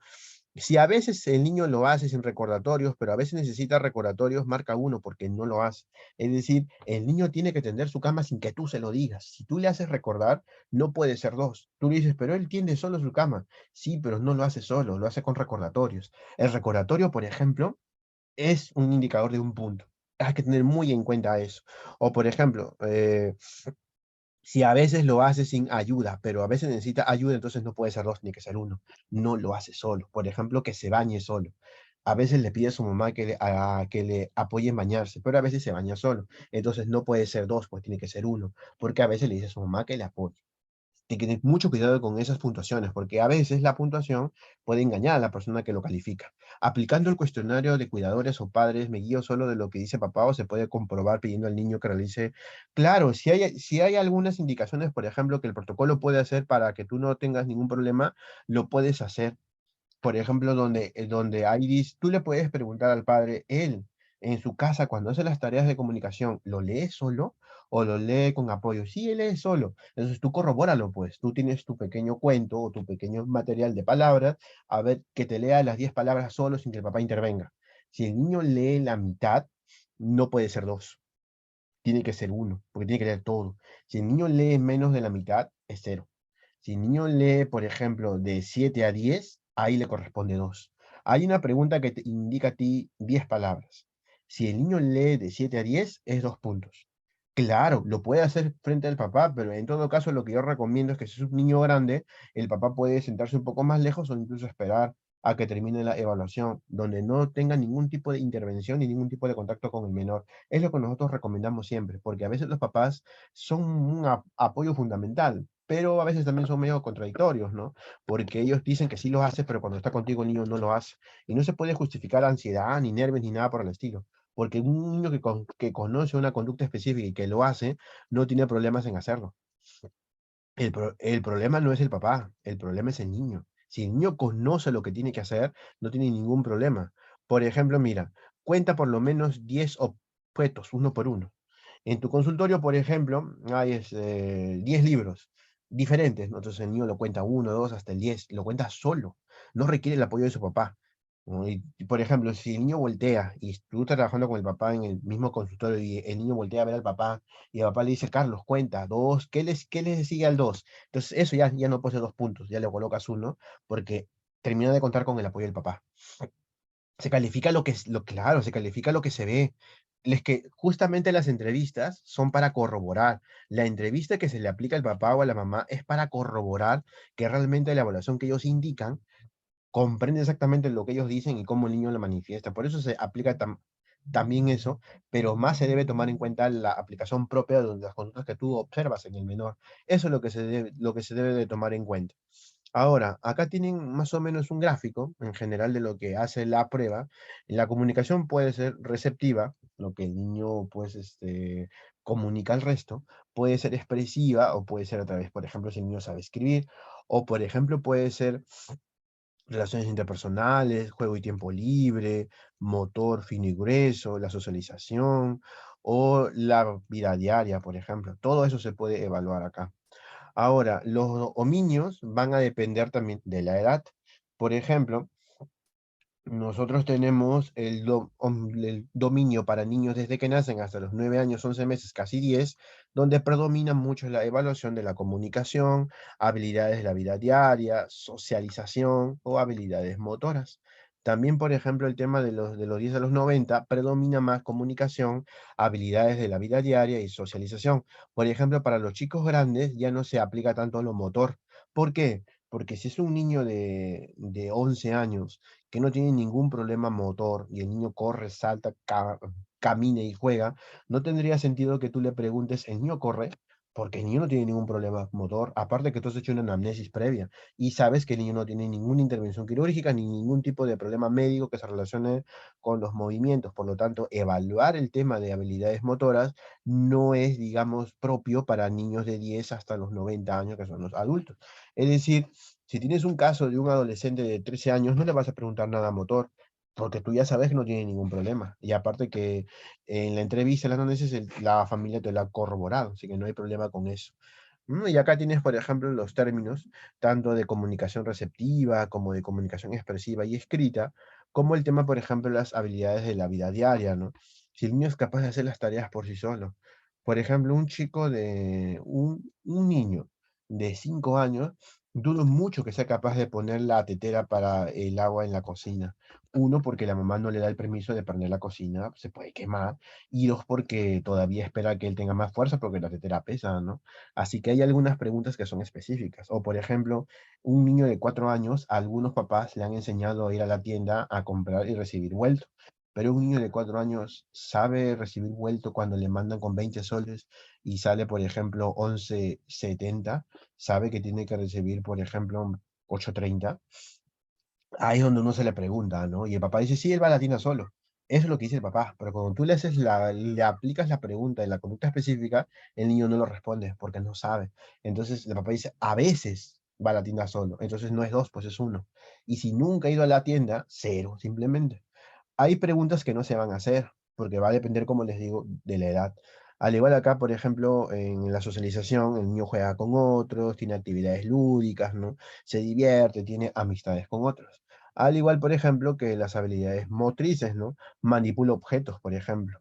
Si a veces el niño lo hace sin recordatorios, pero a veces necesita recordatorios, marca uno porque no lo hace. Es decir, el niño tiene que tender su cama sin que tú se lo digas. Si tú le haces recordar, no puede ser dos. Tú le dices, pero él tiende solo su cama. Sí, pero no lo hace solo, lo hace con recordatorios. El recordatorio, por ejemplo, es un indicador de un punto. Hay que tener muy en cuenta eso. O, por ejemplo, si a veces lo hace sin ayuda, pero a veces necesita ayuda, entonces no puede ser dos, ni que ser uno. No lo hace solo. Por ejemplo, que se bañe solo. A veces le pide a su mamá que le apoye en bañarse, pero a veces se baña solo. Entonces no puede ser dos, pues tiene que ser uno, porque a veces le dice a su mamá que le apoye. Hay que tener mucho cuidado con esas puntuaciones, porque a veces la puntuación puede engañar a la persona que lo califica. Aplicando el cuestionario de cuidadores o padres, me guío solo de lo que dice papá o se puede comprobar pidiendo al niño que realice. Claro, si hay algunas indicaciones, por ejemplo, que el protocolo puede hacer para que tú no tengas ningún problema, lo puedes hacer. Por ejemplo, donde hay, tú le puedes preguntar al padre, él en su casa cuando hace las tareas de comunicación, ¿lo lee solo o lo lee con apoyo? Sí, él lee solo. Entonces tú corrobóralo, pues. Tú tienes tu pequeño cuento o tu pequeño material de palabras, a ver que te lea las 10 palabras solo sin que el papá intervenga. Si el niño lee la mitad, no puede ser dos, tiene que ser uno, porque tiene que leer todo. Si el niño lee menos de la mitad, es cero. Si el niño lee, por ejemplo, de 7 a 10, ahí le corresponde 2. Hay una pregunta que te indica a ti 10 palabras. Si el niño lee de 7 a 10, es 2 puntos. Claro, lo puede hacer frente al papá, pero en todo caso lo que yo recomiendo es que si es un niño grande, el papá puede sentarse un poco más lejos o incluso esperar a que termine la evaluación, donde no tenga ningún tipo de intervención ni ningún tipo de contacto con el menor. Es lo que nosotros recomendamos siempre, porque a veces los papás son un apoyo fundamental, pero a veces también son medio contradictorios, ¿no? Porque ellos dicen que sí lo hace, pero cuando está contigo el niño no lo hace. Y no se puede justificar ansiedad, ni nervios, ni nada por el estilo. Porque un niño que conoce una conducta específica y que lo hace, no tiene problemas en hacerlo. El problema no es el papá, el problema es el niño. Si el niño conoce lo que tiene que hacer, no tiene ningún problema. Por ejemplo, mira, cuenta por lo menos 10 objetos, uno por uno. En tu consultorio, por ejemplo, hay 10 libros diferentes, ¿no? Entonces el niño lo cuenta uno, dos, hasta el 10, lo cuenta solo. No requiere el apoyo de su papá, ¿no? Y, por ejemplo, si el niño voltea y tú estás trabajando con el papá en el mismo consultorio y el niño voltea a ver al papá y el papá le dice, Carlos, cuenta, dos, ¿qué le sigue al dos? Entonces eso ya no pone 2 puntos, ya le colocas uno porque termina de contar con el apoyo del papá. Se califica lo que es, claro, se califica lo que se ve. Es que justamente las entrevistas son para corroborar. La entrevista que se le aplica al papá o a la mamá es para corroborar que realmente la evaluación que ellos indican comprende exactamente lo que ellos dicen y cómo el niño lo manifiesta. Por eso se aplica también eso, pero más se debe tomar en cuenta la aplicación propia de las conductas que tú observas en el menor. Eso es lo que se debe de tomar en cuenta. Ahora, acá tienen más o menos un gráfico en general de lo que hace la prueba. La comunicación puede ser receptiva, lo que el niño pues comunica al resto, puede ser expresiva o puede ser a través, por ejemplo, si el niño sabe escribir, o por ejemplo puede ser relaciones interpersonales, juego y tiempo libre, motor fino y grueso, la socialización o la vida diaria, por ejemplo. Todo eso se puede evaluar acá. Ahora, los dominios van a depender también de la edad. Por ejemplo, nosotros tenemos el dominio para niños desde que nacen hasta los 9 años, 11 meses, casi 10, donde predomina mucho la evaluación de la comunicación, habilidades de la vida diaria, socialización o habilidades motoras. También, por ejemplo, el tema de los 10 a los 90 predomina más comunicación, habilidades de la vida diaria y socialización. Por ejemplo, para los chicos grandes ya no se aplica tanto lo motor. ¿Por qué? Porque si es un niño de 11 años, que no tiene ningún problema motor y el niño corre, salta, camina y juega, no tendría sentido que tú le preguntes, ¿el niño corre? Porque el niño no tiene ningún problema motor, aparte que tú has hecho una anamnesis previa y sabes que el niño no tiene ninguna intervención quirúrgica ni ningún tipo de problema médico que se relacione con los movimientos. Por lo tanto, evaluar el tema de habilidades motoras no es, digamos, propio para niños de 10 hasta los 90 años, que son los adultos. Es decir, si tienes un caso de un adolescente de 13 años, no le vas a preguntar nada motor, porque tú ya sabes que no tiene ningún problema. Y aparte que en la entrevista, las análisis, la familia te lo ha corroborado, así que no hay problema con eso. Y acá tienes, por ejemplo, los términos tanto de comunicación receptiva como de comunicación expresiva y escrita, como el tema, por ejemplo, las habilidades de la vida diaria, ¿no? Si el niño es capaz de hacer las tareas por sí solo. Por ejemplo, un niño de 5 años, dudo mucho que sea capaz de poner la tetera para el agua en la cocina. Uno, porque la mamá no le da el permiso de prender la cocina, se puede quemar. Y dos, porque todavía espera que él tenga más fuerza porque la tetera pesa, ¿no? Así que hay algunas preguntas que son específicas. O, por ejemplo, un niño de 4 años, a algunos papás le han enseñado a ir a la tienda a comprar y recibir vuelto. Pero un niño de 4 años sabe recibir vuelto cuando le mandan con 20 soles y sale, por ejemplo, 11,70. Sabe que tiene que recibir, por ejemplo, 8,30. Ahí es donde uno se le pregunta, ¿no? Y el papá dice, sí, él va a la tienda solo. Eso es lo que dice el papá, pero cuando tú le aplicas la pregunta y la conducta específica, el niño no lo responde porque no sabe. Entonces el papá dice, a veces va a la tienda solo. Entonces no es dos, pues es uno. Y si nunca ha ido a la tienda, cero, simplemente. Hay preguntas que no se van a hacer, porque va a depender, como les digo, de la edad. Al igual acá, por ejemplo, en la socialización, el niño juega con otros, tiene actividades lúdicas, ¿no? Se divierte, tiene amistades con otros. Al igual, por ejemplo, que las habilidades motrices, ¿no? Manipula objetos, por ejemplo,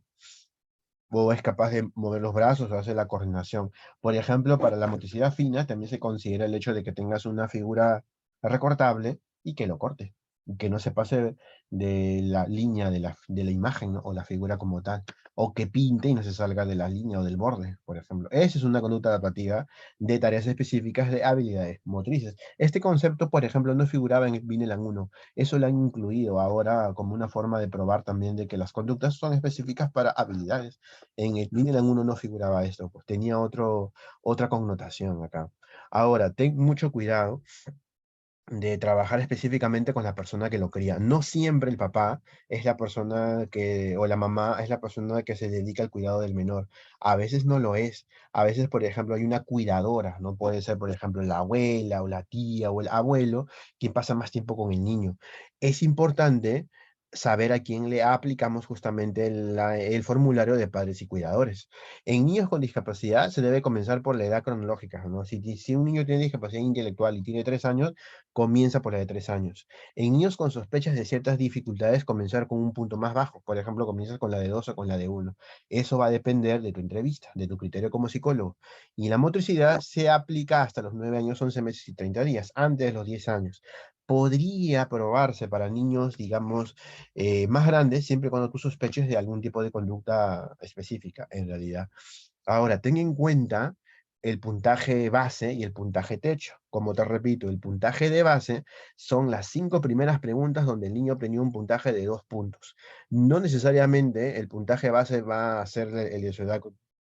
o es capaz de mover los brazos o hacer la coordinación. Por ejemplo, para la motricidad fina también se considera el hecho de que tengas una figura recortable y que lo corte, y que no se pase de la línea de la imagen, ¿no? O la figura como tal, o que pinte y no se salga de la línea o del borde, por ejemplo. Esa es una conducta adaptativa de tareas específicas de habilidades motrices. Este concepto, por ejemplo, no figuraba en el Vineland 1. Eso lo han incluido ahora como una forma de probar también de que las conductas son específicas para habilidades. En el Vineland 1 no figuraba esto, pues tenía otra connotación acá. Ahora, ten mucho cuidado de trabajar específicamente con la persona que lo cría. No siempre el papá es la persona que, o la mamá es la persona que se dedica al cuidado del menor. A veces no lo es. A veces, por ejemplo, hay una cuidadora, ¿no? Puede ser, por ejemplo, la abuela o la tía o el abuelo quien pasa más tiempo con el niño. Es importante saber a quién le aplicamos justamente el formulario de padres y cuidadores. En niños con discapacidad se debe comenzar por la edad cronológica, ¿no? Si un niño tiene discapacidad intelectual y tiene 3 años, comienza por la de 3 años. En niños con sospechas de ciertas dificultades, comenzar con un punto más bajo. Por ejemplo, comienzas con la de 2 o con la de 1. Eso va a depender de tu entrevista, de tu criterio como psicólogo. Y la motricidad se aplica hasta los 9 años, 11 meses y 30 días, antes de los 10 años. Podría probarse para niños, digamos, más grandes, siempre cuando tú sospeches de algún tipo de conducta específica, en realidad. Ahora, ten en cuenta el puntaje base y el puntaje techo. Como te repito, el puntaje de base son las 5 primeras preguntas donde el niño obtenía un puntaje de 2 puntos. No necesariamente el puntaje base va a ser el de su edad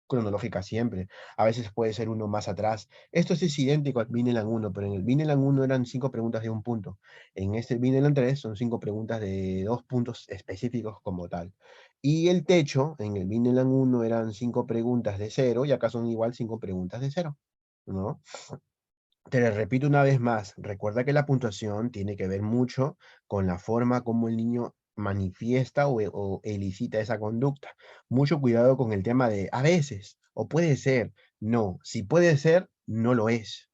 cronológica siempre. A veces puede ser uno más atrás. Esto sí es idéntico al Vineland 1, pero en el Vineland 1 eran 5 preguntas de 1 punto. En este Vineland 3 son 5 preguntas de 2 puntos específicos como tal. Y el techo, en el Vineland 1 eran 5 preguntas de cero y acá son igual 5 preguntas de cero, ¿no? Te lo repito una vez más, recuerda que la puntuación tiene que ver mucho con la forma como el niño manifiesta o elicita esa conducta. Mucho cuidado con el tema de a veces, o puede ser, no. Si puede ser, no lo es.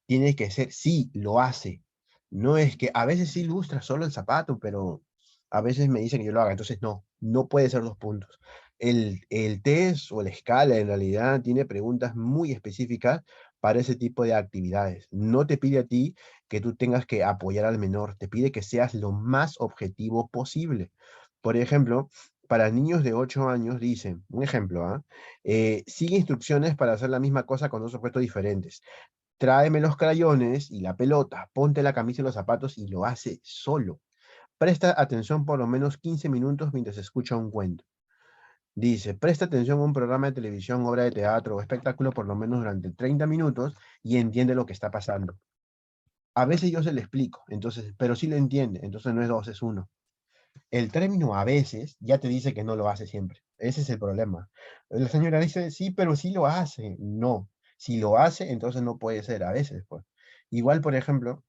Tiene que ser, sí, lo hace. No es que a veces sí ilustra solo el zapato, pero a veces me dicen que yo lo haga. Entonces, no, no puede ser 2 puntos. El test o la escala en realidad tiene preguntas muy específicas para ese tipo de actividades. No te pide a ti que tú tengas que apoyar al menor, te pide que seas lo más objetivo posible. Por ejemplo, para niños de 8 años dicen, un ejemplo, sigue instrucciones para hacer la misma cosa con dos objetos diferentes. Tráeme los crayones y la pelota, ponte la camisa y los zapatos y lo hace solo. Presta atención por lo menos 15 minutos mientras escucha un cuento. Dice, presta atención a un programa de televisión, obra de teatro o espectáculo por lo menos durante 30 minutos y entiende lo que está pasando. A veces yo se le explico, entonces, pero sí lo entiende, entonces no es dos, es uno. El término a veces ya te dice que no lo hace siempre. Ese es el problema. La señora dice, sí, pero sí lo hace. No, si lo hace, entonces no puede ser a veces, pues. Igual, por ejemplo,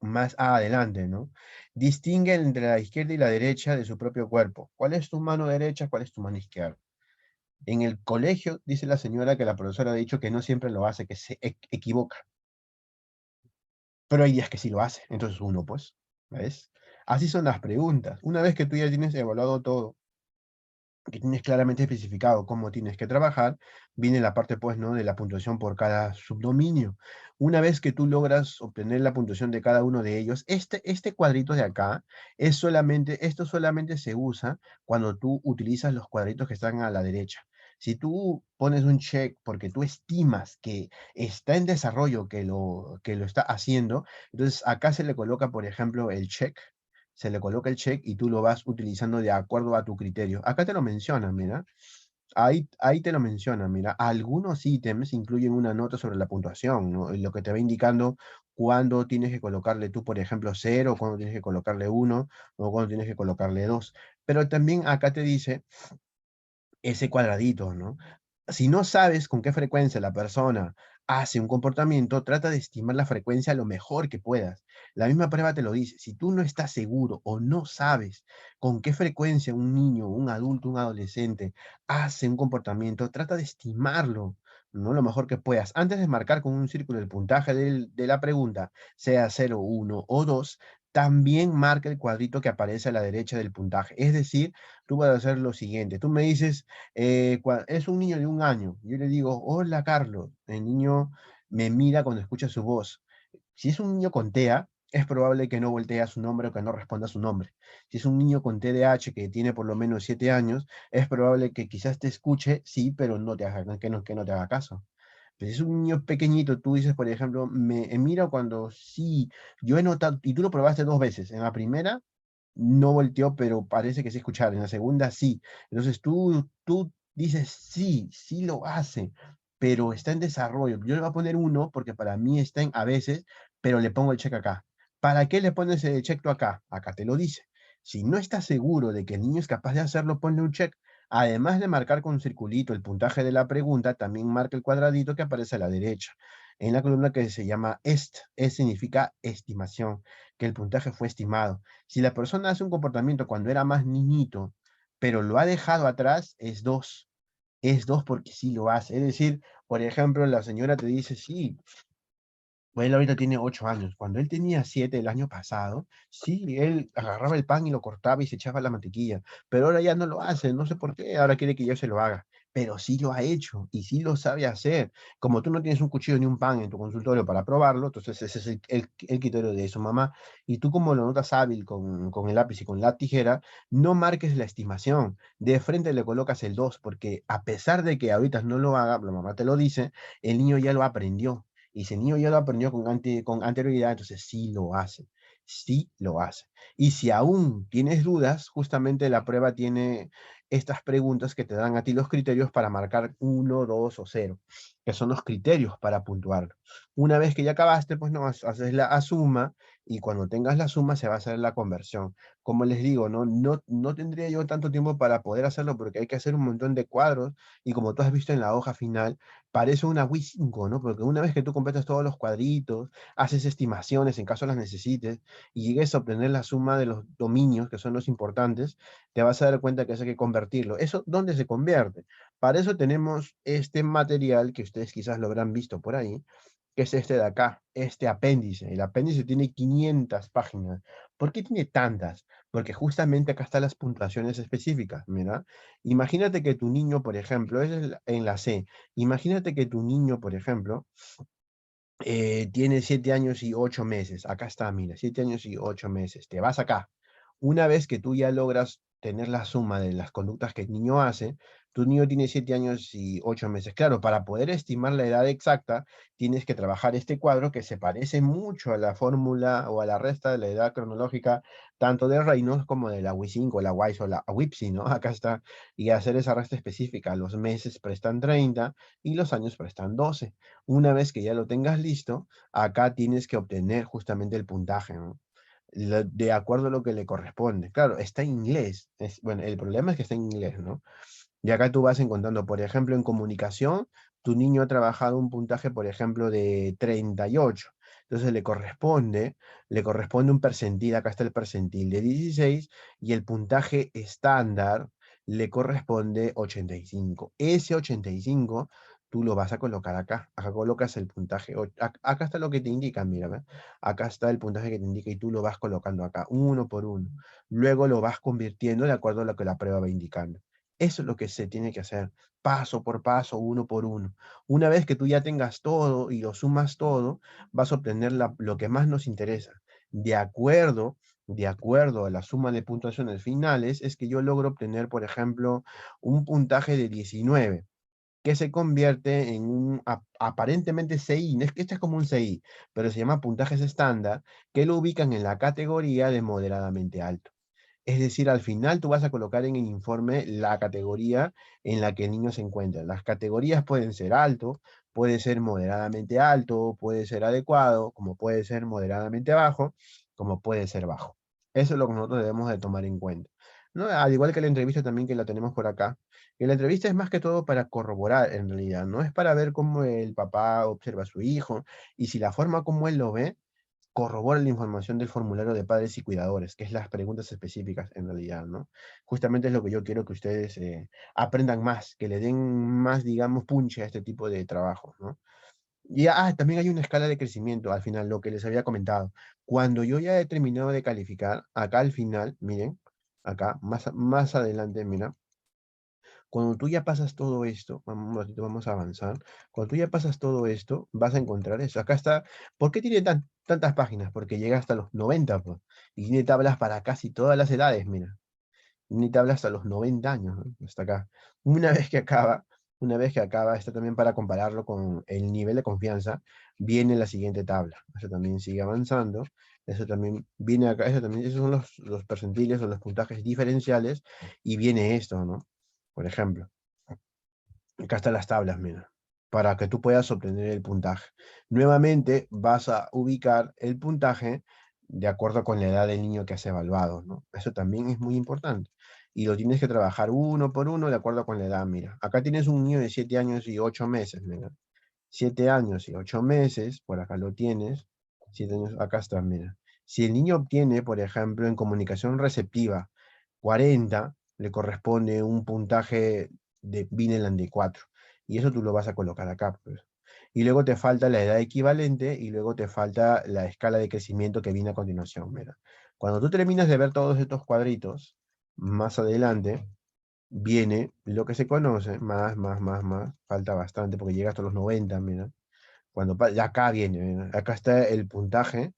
más adelante, ¿no? Distingue entre la izquierda y la derecha de su propio cuerpo. ¿Cuál es tu mano derecha? ¿Cuál es tu mano izquierda? En el colegio, dice la señora que la profesora ha dicho que no siempre lo hace, que se equivoca. Pero hay días que sí lo hace. Entonces uno, pues, ¿ves? Así son las preguntas. Una vez que tú ya tienes evaluado todo, que tienes claramente especificado cómo tienes que trabajar, viene la parte, pues, ¿no? De la puntuación por cada subdominio. Una vez que tú logras obtener la puntuación de cada uno de ellos, este cuadrito de acá esto solamente se usa cuando tú utilizas los cuadritos que están a la derecha. Si tú pones un check porque tú estimas que está en desarrollo, que lo está haciendo, entonces acá se le coloca, por ejemplo, el check, se le coloca el check y tú lo vas utilizando de acuerdo a tu criterio. Acá te lo mencionan, mira. Ahí te lo mencionan, mira. Algunos ítems incluyen una nota sobre la puntuación, ¿no? Y lo que te va indicando cuándo tienes que colocarle tú, por ejemplo, cero, cuándo tienes que colocarle uno, o cuándo tienes que colocarle dos. Pero también acá te dice ese cuadradito, ¿no? Si no sabes con qué frecuencia la persona hace un comportamiento, trata de estimar la frecuencia lo mejor que puedas. La misma prueba te lo dice. Si tú no estás seguro o no sabes con qué frecuencia un niño, un adulto, un adolescente hace un comportamiento, trata de estimarlo, ¿no? Lo mejor que puedas. Antes de marcar con un círculo el puntaje de la pregunta, sea cero, uno o 2, también marca el cuadrito que aparece a la derecha del puntaje. Es decir, tú vas a hacer lo siguiente. Tú me dices, es un niño de 1 año. Yo le digo, hola Carlos. El niño me mira cuando escucha su voz. Si es un niño con TEA, es probable que no voltee a su nombre o que no responda a su nombre. Si es un niño con TDAH que tiene por lo menos 7 años, es probable que quizás te escuche, sí, pero no te haga, que no te haga caso. Pero si es un niño pequeñito, tú dices, por ejemplo, me mira cuando sí, yo he notado, y tú lo probaste 2 veces. En la primera no volteó, pero parece que sí escuchar. En la segunda sí. Entonces tú dices, sí, sí lo hace, pero está en desarrollo. Yo le voy a poner uno porque para mí está en a veces, pero le pongo el check acá. ¿Para qué le pones el check tú acá? Acá te lo dice. Si no estás seguro de que el niño es capaz de hacerlo, ponle un check. Además de marcar con un circulito el puntaje de la pregunta, también marca el cuadradito que aparece a la derecha, en la columna que se llama est. Es significa estimación, que el puntaje fue estimado. Si la persona hace un comportamiento cuando era más niñito, pero lo ha dejado atrás, es 2. Es 2 porque sí lo hace. Es decir, por ejemplo, la señora te dice, sí, pues él ahorita tiene 8 años. Cuando él tenía 7 el año pasado, sí, él agarraba el pan y lo cortaba y se echaba la mantequilla. Pero ahora ya no lo hace, no sé por qué. Ahora quiere que yo se lo haga. Pero sí lo ha hecho y sí lo sabe hacer. Como tú no tienes un cuchillo ni un pan en tu consultorio para probarlo, entonces ese es el criterio de su mamá. Y tú como lo notas hábil con el lápiz y con la tijera, no marques la estimación. De frente le colocas el 2 porque a pesar de que ahorita no lo haga, la mamá te lo dice, el niño ya lo aprendió. Y si el niño ya lo aprendió con anterioridad, entonces sí lo hace, sí lo hace. Y si aún tienes dudas, justamente la prueba tiene estas preguntas que te dan a ti los criterios para marcar uno, 2 o cero, que son los criterios para puntuarlo. Una vez que ya acabaste, pues no, haces la suma y cuando tengas la suma se va a hacer la conversión. Como les digo, no tendría yo tanto tiempo para poder hacerlo porque hay que hacer un montón de cuadros y como tú has visto en la hoja final, parece una Wii 5, ¿no? Porque una vez que tú completas todos los cuadritos, haces estimaciones en caso las necesites y llegues a obtener la suma de los dominios, que son los importantes, te vas a dar cuenta que eso hay que convertirlo. ¿Eso dónde se convierte? Para eso tenemos este material que ustedes quizás lo habrán visto por ahí, que es este de acá, este apéndice. El apéndice tiene 500 páginas. ¿Por qué tiene tantas? Porque justamente acá están las puntuaciones específicas, mira. Imagínate que tu niño, por ejemplo, es en la C. Imagínate que tu niño, por ejemplo, tiene 7 años y 8 meses. Acá está, mira, 7 años y 8 meses. Te vas acá. Una vez que tú ya logras tener la suma de las conductas que el niño hace, tu niño tiene 7 años y 8 meses. Claro, para poder estimar la edad exacta, tienes que trabajar este cuadro que se parece mucho a la fórmula o a la resta de la edad cronológica, tanto de Reynolds como de la W5, la WISE o la WIPSI, ¿no? Acá está. Y hacer esa resta específica. Los meses prestan 30 y los años prestan 12. Una vez que ya lo tengas listo, acá tienes que obtener justamente el puntaje, ¿no? De acuerdo a lo que le corresponde. Claro, está en inglés. Bueno, el problema es que está en inglés, ¿no? Y acá tú vas encontrando, por ejemplo, en comunicación, tu niño ha trabajado un puntaje, por ejemplo, de 38. Entonces le corresponde un percentil, acá está el percentil de 16 y el puntaje estándar le corresponde 85. Ese 85 tú lo vas a colocar acá. Acá colocas el puntaje. Acá está lo que te indica, mira, ¿ve? Acá está el puntaje que te indica y tú lo vas colocando acá, uno por uno. Luego lo vas convirtiendo de acuerdo a lo que la prueba va indicando. Eso es lo que se tiene que hacer, paso por paso, uno por uno. Una vez que tú ya tengas todo y lo sumas todo, vas a obtener lo que más nos interesa. De acuerdo de acuerdo a la suma de puntuaciones finales, es que yo logro obtener, por ejemplo, un puntaje de 19, que se convierte en un aparentemente CI. No es que este es como un CI, pero se llama puntajes estándar, que lo ubican en la categoría de moderadamente alto. Es decir, al final tú vas a colocar en el informe la categoría en la que el niño se encuentra. Las categorías pueden ser alto, puede ser moderadamente alto, puede ser adecuado, como puede ser moderadamente bajo, como puede ser bajo. Eso es lo que nosotros debemos de tomar en cuenta, ¿no? Al igual que la entrevista también que la tenemos por acá. Que la entrevista es más que todo para corroborar en realidad, no es para ver cómo el papá observa a su hijo y si la forma como él lo ve corrobora la información del formulario de padres y cuidadores, que es las preguntas específicas en realidad, ¿no? Justamente es lo que yo quiero que ustedes aprendan más, que le den más, digamos, punche a este tipo de trabajo, ¿no? Y también hay una escala de crecimiento al final, lo que les había comentado. Cuando yo ya he terminado de calificar, acá al final, miren, acá, más adelante, mira, cuando tú ya pasas todo esto, vamos, un ratito, vamos a avanzar. Cuando tú ya pasas todo esto, vas a encontrar eso. Acá está. ¿Por qué tiene tantas páginas? Porque llega hasta los 90, pues. Y tiene tablas para casi todas las edades, mira. Tiene tablas hasta los 90 años, ¿no? Hasta acá. Una vez que acaba, una vez que acaba, está también para compararlo con el nivel de confianza, viene la siguiente tabla. Eso también sigue avanzando. Eso también viene acá. Eso también, esos son los percentiles o los puntajes diferenciales. Y viene esto, ¿no? Por ejemplo. Acá están las tablas, mira, para que tú puedas obtener el puntaje. Nuevamente vas a ubicar el puntaje de acuerdo con la edad del niño que has evaluado, ¿no? Eso también es muy importante. Y lo tienes que trabajar uno por uno de acuerdo con la edad, mira. Acá tienes un niño de 7 años y 8 meses, mira. 7 años y 8 meses, por acá lo tienes. 7 años, acá está, mira. Si el niño obtiene, por ejemplo, en comunicación receptiva 40, le corresponde un puntaje de Vineland de 4. Y eso tú lo vas a colocar acá, pues. Y luego te falta la edad equivalente y luego te falta la escala de crecimiento que viene a continuación, mira. Cuando tú terminas de ver todos estos cuadritos, más adelante, viene lo que se conoce, más, falta bastante porque llega hasta los 90, mira. Ya acá viene, mira, acá está el puntaje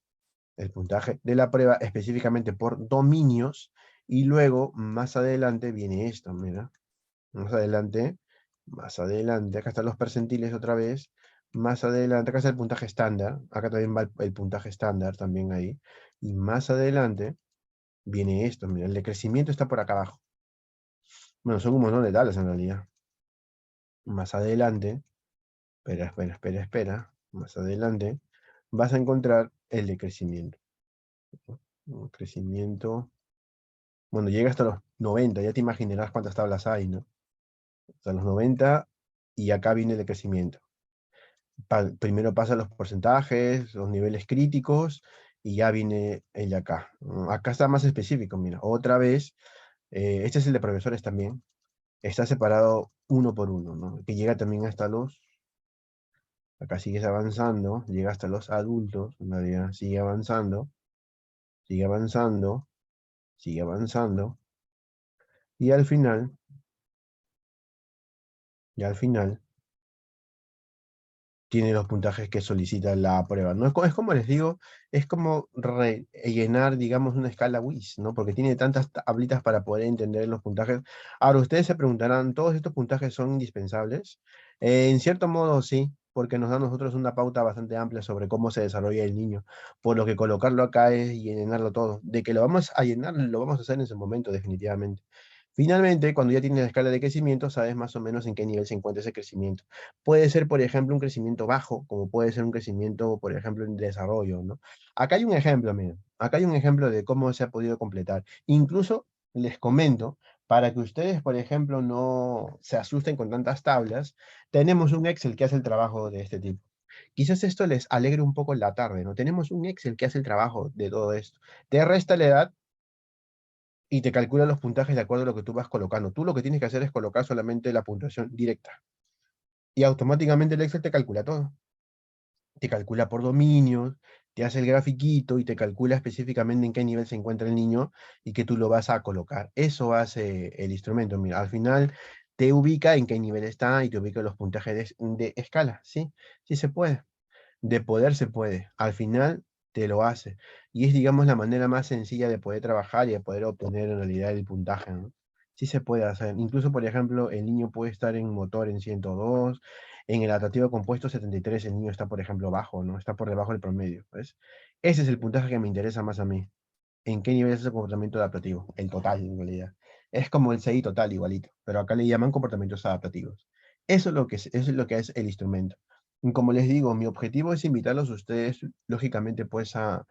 de la prueba específicamente por dominios, y luego más adelante viene esto, mira. Más adelante, acá están los percentiles otra vez, más adelante, acá está el puntaje estándar, acá también va el puntaje estándar también ahí, y más adelante viene esto, mira, el de crecimiento está por acá abajo. Bueno, son un montón de tablas en realidad. Más adelante, espera. Más adelante vas a encontrar el de crecimiento. Crecimiento. Bueno, llega hasta los 90, ya te imaginarás cuántas tablas hay, ¿no? Hasta los 90 y acá viene el de crecimiento. Primero pasa los porcentajes, los niveles críticos y ya viene el de acá. Acá está más específico, mira. Otra vez, este es el de profesores también. Está separado uno por uno, ¿no? Que llega también hasta los. Acá sigues avanzando, llega hasta los adultos, en realidad sigue avanzando, sigue avanzando, sigue avanzando, y al final, y al final, tiene los puntajes que solicita la prueba. No es como les digo, es como rellenar, digamos, una escala WIS, ¿no? Porque tiene tantas tablitas para poder entender los puntajes. Ahora, ustedes se preguntarán, ¿todos estos puntajes son indispensables? En cierto modo, sí, porque nos da a nosotros una pauta bastante amplia sobre cómo se desarrolla el niño. Por lo que colocarlo acá es llenarlo todo. De que lo vamos a llenar, lo vamos a hacer en ese momento, definitivamente. Finalmente, cuando ya tienes la escala de crecimiento, sabes más o menos en qué nivel se encuentra ese crecimiento. Puede ser, por ejemplo, un crecimiento bajo, como puede ser un crecimiento, por ejemplo, en desarrollo, ¿no? Acá hay un ejemplo, miren. Acá hay un ejemplo de cómo se ha podido completar. Incluso les comento, para que ustedes, por ejemplo, no se asusten con tantas tablas, tenemos un Excel que hace el trabajo de este tipo. Quizás esto les alegre un poco la tarde, ¿no? Tenemos un Excel que hace el trabajo de todo esto. Te resta la edad y te calcula los puntajes de acuerdo a lo que tú vas colocando. Tú lo que tienes que hacer es colocar solamente la puntuación directa y automáticamente el Excel te calcula todo. Te calcula por dominios, te hace el grafiquito y te calcula específicamente en qué nivel se encuentra el niño y que tú lo vas a colocar. Eso hace el instrumento. Mira, al final te ubica en qué nivel está y te ubica los puntajes de escala. Sí, sí se puede. De poder se puede. Al final te lo hace. Y es, digamos, la manera más sencilla de poder trabajar y de poder obtener en realidad el puntaje, ¿no? Sí se puede hacer. Incluso, por ejemplo, el niño puede estar en motor en 102, en el atractivo compuesto 73 el niño está, por ejemplo, bajo, ¿no? Está por debajo del promedio, ¿ves? Ese es el puntaje que me interesa más a mí. ¿En qué nivel es ese comportamiento adaptativo? El total, en realidad. Es como el CI total, igualito, pero acá le llaman comportamientos adaptativos. Eso es lo que es el instrumento. Y como les digo, mi objetivo es invitarlos a ustedes, lógicamente, pues a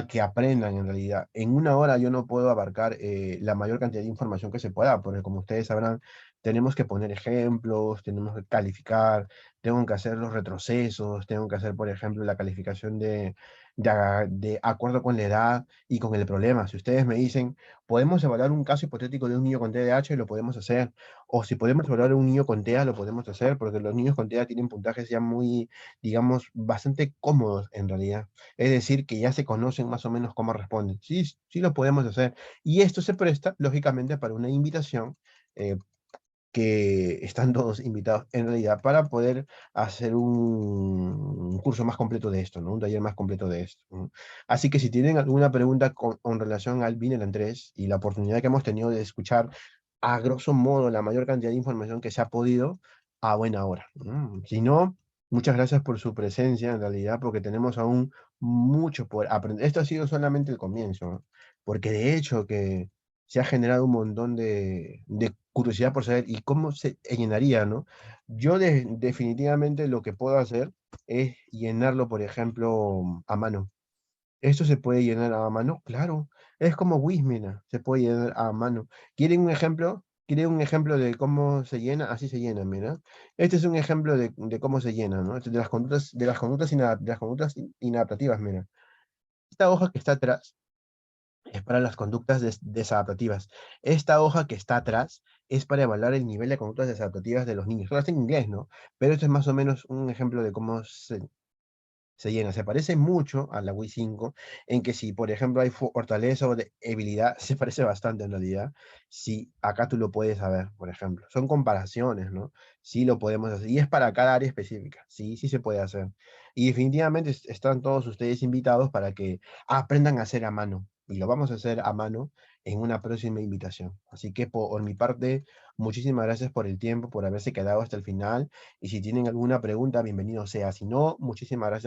que aprendan en realidad. En una hora yo no puedo abarcar la mayor cantidad de información que se pueda, porque como ustedes sabrán, tenemos que poner ejemplos, tenemos que calificar, tengo que hacer los retrocesos, tengo que hacer, por ejemplo, la calificación de acuerdo con la edad y con el problema. Si ustedes me dicen, podemos evaluar un caso hipotético de un niño con TDAH, lo podemos hacer. O si podemos evaluar un niño con TEA, lo podemos hacer, porque los niños con TEA tienen puntajes ya muy, digamos, bastante cómodos en realidad. Es decir, que ya se conocen más o menos cómo responden. Sí, sí lo podemos hacer. Y esto se presta, lógicamente, para una invitación. Que están todos invitados en realidad para poder hacer un curso más completo de esto, ¿no? Un taller más completo de esto, ¿no? Así que si tienen alguna pregunta con relación al Binary 3 y la oportunidad que hemos tenido de escuchar a grosso modo la mayor cantidad de información que se ha podido a buena hora. Si no, muchas gracias por su presencia en realidad, porque tenemos aún mucho por aprender. Esto ha sido solamente el comienzo, ¿no? Porque de hecho que se ha generado un montón de curiosidad por saber y cómo se llenaría, ¿no? Yo definitivamente lo que puedo hacer es llenarlo, por ejemplo, a mano. ¿Esto se puede llenar a mano? Claro, es como Wismina, se puede llenar a mano. ¿Quieren un ejemplo? ¿Quieren un ejemplo de cómo se llena? Así se llena, mira. Este es un ejemplo de cómo se llena, ¿no? Este es de las conductas inadaptativas, mira. Esta hoja que está atrás es para las conductas desadaptativas. Esta hoja que está atrás es para evaluar el nivel de conductas desadaptativas de los niños. Solo está en inglés, ¿no? Pero esto es más o menos un ejemplo de cómo se llena. Se parece mucho a la Wii 5, en que si, por ejemplo, hay fortaleza o debilidad, se parece bastante en realidad. Si acá tú lo puedes saber, por ejemplo. Son comparaciones, ¿no? Sí lo podemos hacer. Y es para cada área específica. Sí, sí se puede hacer. Y definitivamente están todos ustedes invitados para que aprendan a hacer a mano. Y lo vamos a hacer a mano en una próxima invitación. Así que por mi parte, muchísimas gracias por el tiempo, por haberse quedado hasta el final. Y si tienen alguna pregunta, bienvenido sea. Si no, muchísimas gracias